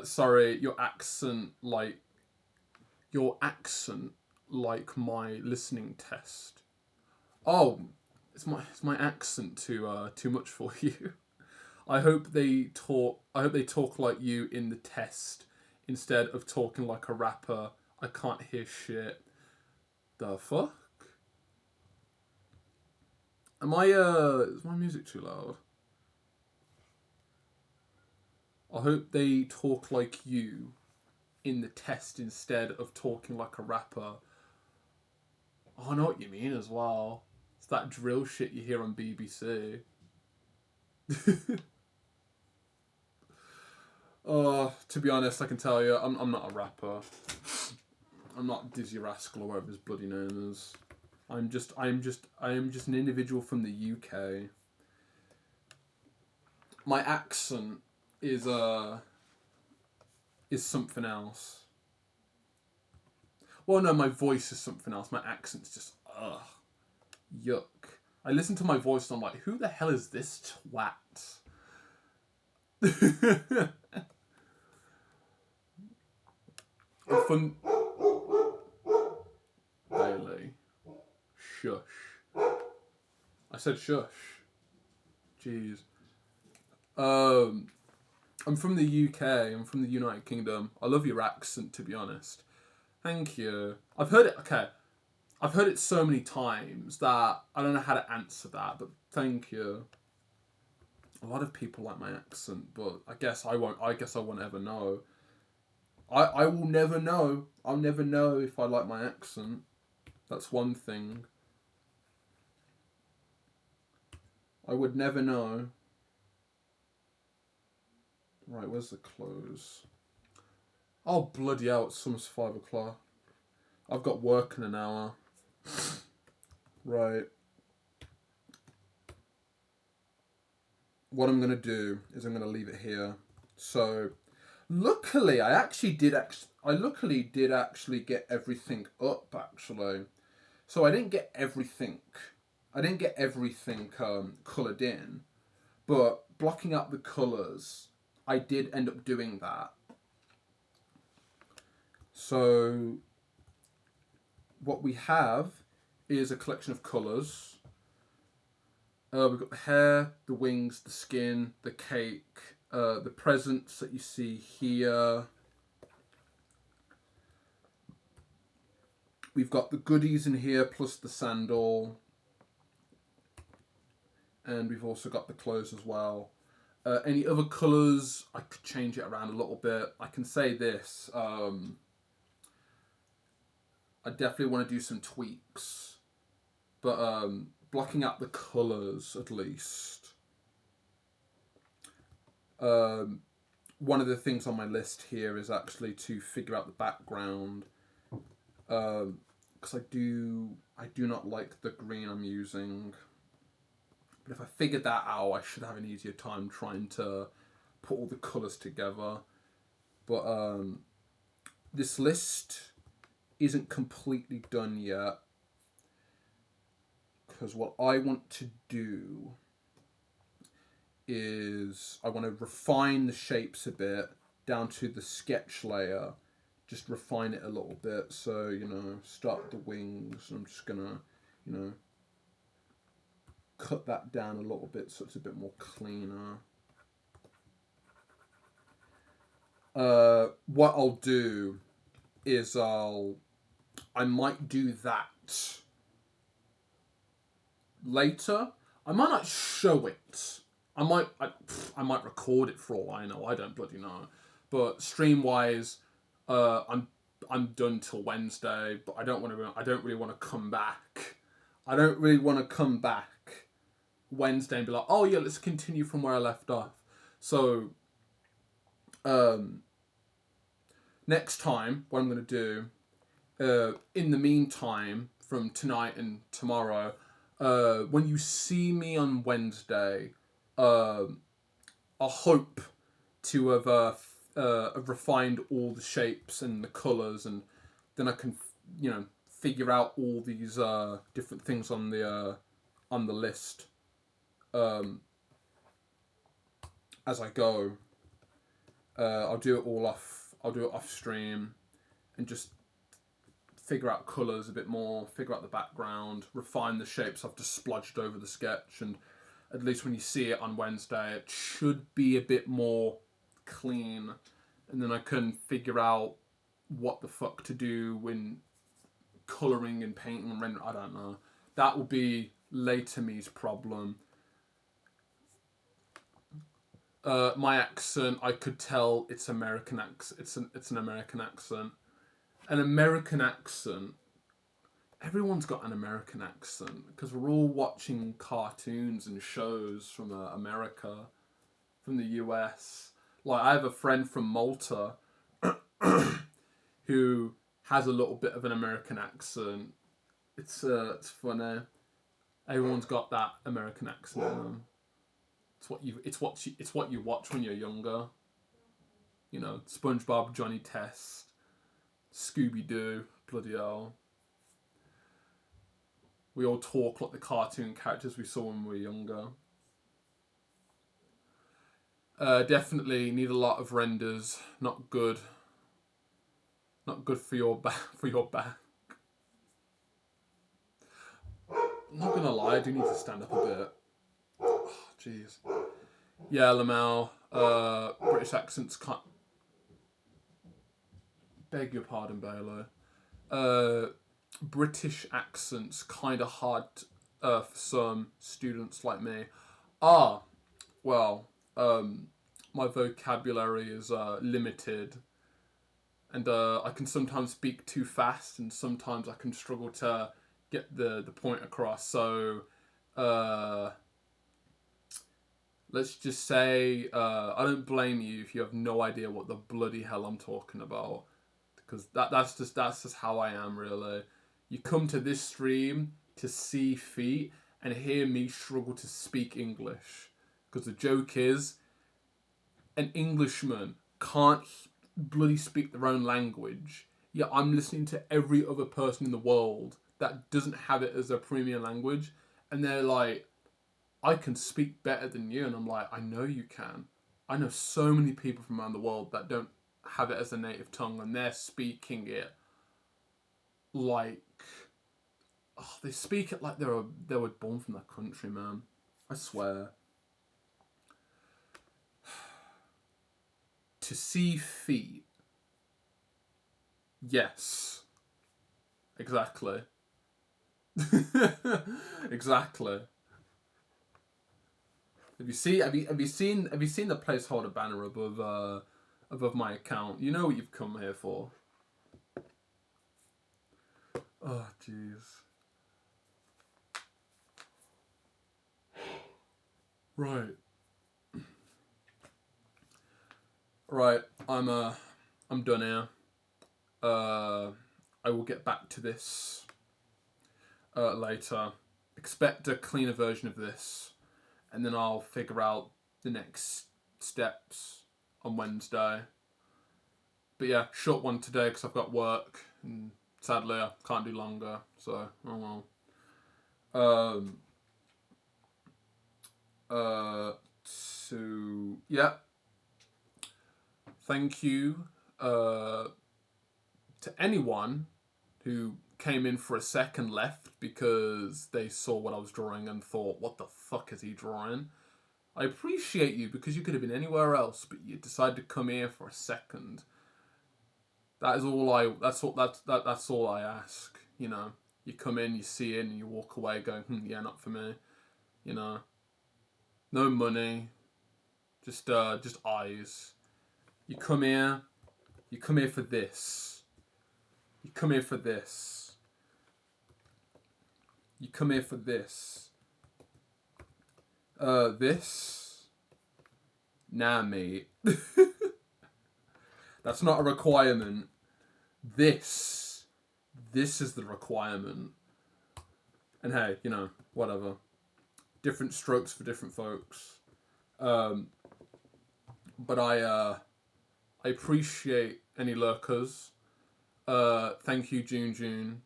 Sorry, your accent like my listening test. Oh, it's my accent too much for you. I hope they talk like you in the test instead of talking like a rapper. I can't hear shit. The fuck? Is my music too loud? I hope they talk like you in the test instead of talking like a rapper. Oh, I know what you mean as well. It's that drill shit you hear on BBC. To be honest, I can tell you, I'm not a rapper. I'm not Dizzy Rascal or whatever his bloody name is. I am just an individual from the UK. My accent is is something else. Well, no, my voice is something else. My accent's just yuck. I listen to my voice and I'm like, who the hell is this twat? From Bailey. Shush. I said shush. Jeez. Um, I'm from the UK. I'm from the United Kingdom. I love your accent, to be honest. Thank you. I've heard it. Okay, I've heard it so many times that I don't know how to answer that. But thank you. A lot of people like my accent, but I guess I won't. I guess I won't ever know. I will never know. I'll never know if I like my accent. That's one thing. I would never know. Right, where's the close? Oh, bloody hell, it's almost 5 o'clock. I've got work in an hour. Right. What I'm going to do is I'm going to leave it here. So, luckily, I luckily did actually get everything up, actually. So I didn't get everything. I didn't get everything coloured in. But blocking out the colours, I did end up doing that. So what we have is a collection of colours. We've got the hair, the wings, the skin, the cake, the presents that you see here. We've got the goodies in here plus the sandal. And we've also got the clothes as well. Any other colours, I could change it around a little bit. I can say this. I definitely want to do some tweaks. But blocking out the colours at least. One of the things on my list here is actually to figure out the background. Because I do not like the green I'm using. But if I figured that out, I should have an easier time trying to put all the colours together. But this list isn't completely done yet. because what I want to do is I want to refine the shapes a bit down to the sketch layer, just refine it a little bit. So, you know, start the wings. I'm just gonna, you know, cut that down a little bit so it's a bit more cleaner. What I'll do is I might do that later. I might not show it. I might record it for all I know. I don't bloody know. But stream wise, I'm done till Wednesday. But I don't really want to come back. I don't really want to come back Wednesday and be like, oh yeah, let's continue from where I left off. So, next time, what I'm gonna do, in the meantime, from tonight and tomorrow, when you see me on Wednesday, I hope to have refined all the shapes and the colours, and then I can, you know, figure out all these different things on the list as I go. I'll do it all off. I'll do it off stream, and just figure out colours a bit more, figure out the background, refine the shapes I've just splodged over the sketch, and at least when you see it on Wednesday, it should be a bit more clean, and then I can figure out what the fuck to do when colouring and painting and rendering. I don't know. That will be later me's problem. My accent, I could tell it's American accent. It's an American accent. An American accent. Everyone's got an American accent because we're all watching cartoons and shows from America, from the US. Like, I have a friend from Malta who has a little bit of an American accent. It's funny. Everyone's got that American accent in them. It's what you watch when you're younger. You know, SpongeBob, Johnny Test, Scooby Doo, bloody hell. We all talk like the cartoon characters we saw when we were younger. Definitely need a lot of renders. Not good. Not good for your back. For your back. I'm not gonna lie, I do need to stand up a bit. Oh, jeez. Yeah, Lamau. British accents can't. Beg your pardon, Baylor. British accents kind of hard for some students like me. Well, my vocabulary is limited, and I can sometimes speak too fast, and sometimes I can struggle to get the point across. So, let's just say I don't blame you if you have no idea what the bloody hell I'm talking about, because that's just how I am, really. You come to this stream to see feet and hear me struggle to speak English, because the joke is, an Englishman can't bloody speak their own language. Yeah, I'm listening to every other person in the world that doesn't have it as their premier language, and they're like, I can speak better than you. And I'm like, I know you can. I know so many people from around the world that don't have it as a native tongue, and they're speaking it like, oh, they speak it like they were born from that country, man. I swear. To see feet. Yes. Exactly. Exactly. Have you seen the placeholder banner above my account? You know what you've come here for. Oh jeez. Right. Right. I'm done here. I will get back to this later. Expect a cleaner version of this, and then I'll figure out the next steps on Wednesday. But yeah, short one today because I've got work, and sadly I can't do longer. So, oh well. Um, to yeah, thank you to anyone who came in for a second left because they saw what I was drawing and thought, what the fuck is he drawing? I appreciate you because you could have been anywhere else, but you decided to come here for a second. That is all I. That's all I ask. You know, you come in, you see it, and you walk away going, yeah, not for me. You know, no money, just eyes. You come here. You come here for this. You come here for this. You come here for this. This. Nah, mate. That's not a requirement. This is the requirement. And hey, you know, whatever. Different strokes for different folks. But I appreciate any lurkers. Thank you, June,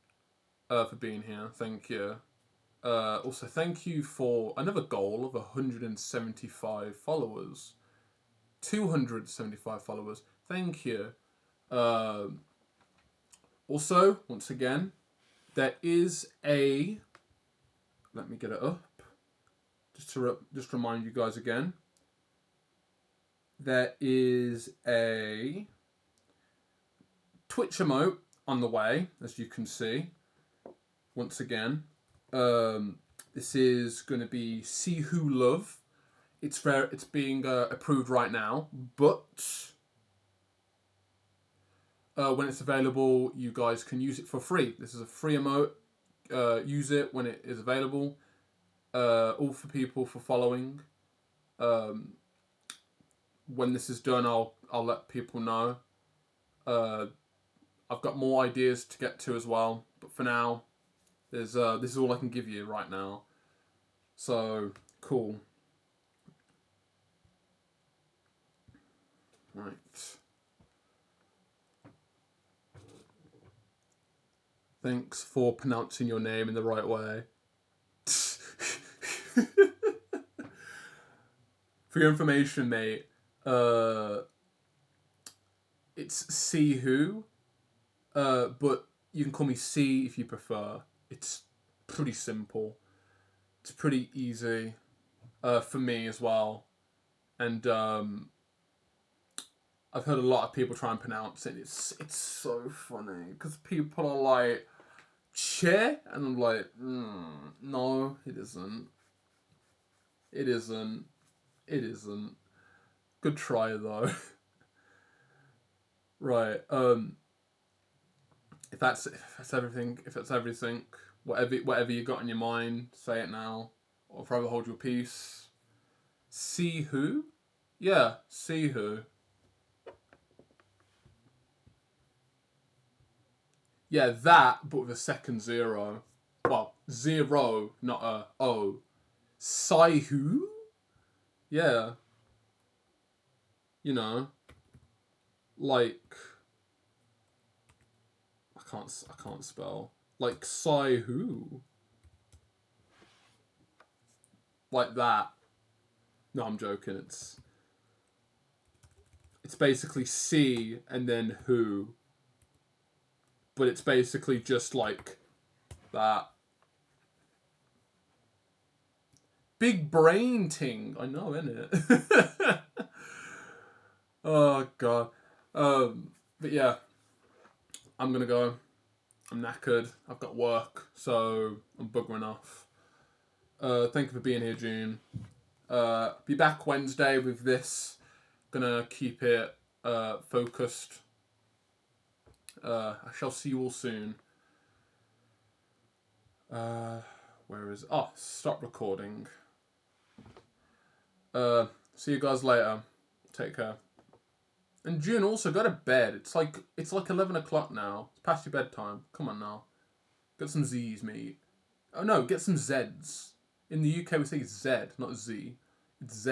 for being here. Thank you. Also, thank you for another goal of 175 followers. 275 followers. Thank you. Also, once again, there is a... Let me get it up. Just remind you guys again. There is a Twitch emote on the way, as you can see. Once again. This is going to be See Who Love. It's being approved right now, but when it's available, you guys can use it for free. This is a free emote. Use it when it is available. All for people for following. When this is done, I'll let people know. I've got more ideas to get to as well, but for now, this is all I can give you right now. So cool. Right. Thanks for pronouncing your name in the right way. For your information, mate, it's See Who, but you can call me C if you prefer. It's pretty simple. It's pretty easy for me as well. And I've heard a lot of people try and pronounce it. It's so funny because people are like, Che? And I'm like, no, it isn't. It isn't. It isn't. Good try though. Right. If that's everything, whatever you got in your mind, say it now, or forever hold your peace. See Who? Yeah, See Who. Yeah, that, but with a second zero. Well, zero, not a O. Sai Who? Yeah. You know, like I can't spell. Like Sai Who? Like that. No, I'm joking. It's basically C and then Who. But it's basically just like that. Big brain ting. I know, innit? Oh god. But yeah, I'm gonna go. I'm knackered. I've got work, so I'm buggering off. Thank you for being here, June. Be back Wednesday with this. Gonna keep it focused. I shall see you all soon. Where is... Oh, stop recording. See you guys later. Take care. And June, also go to bed. It's like 11 o'clock now. It's past your bedtime. Come on now. Get some Z's, mate. Oh no, get some Z's. In the UK we say Z, not Z. It's Z.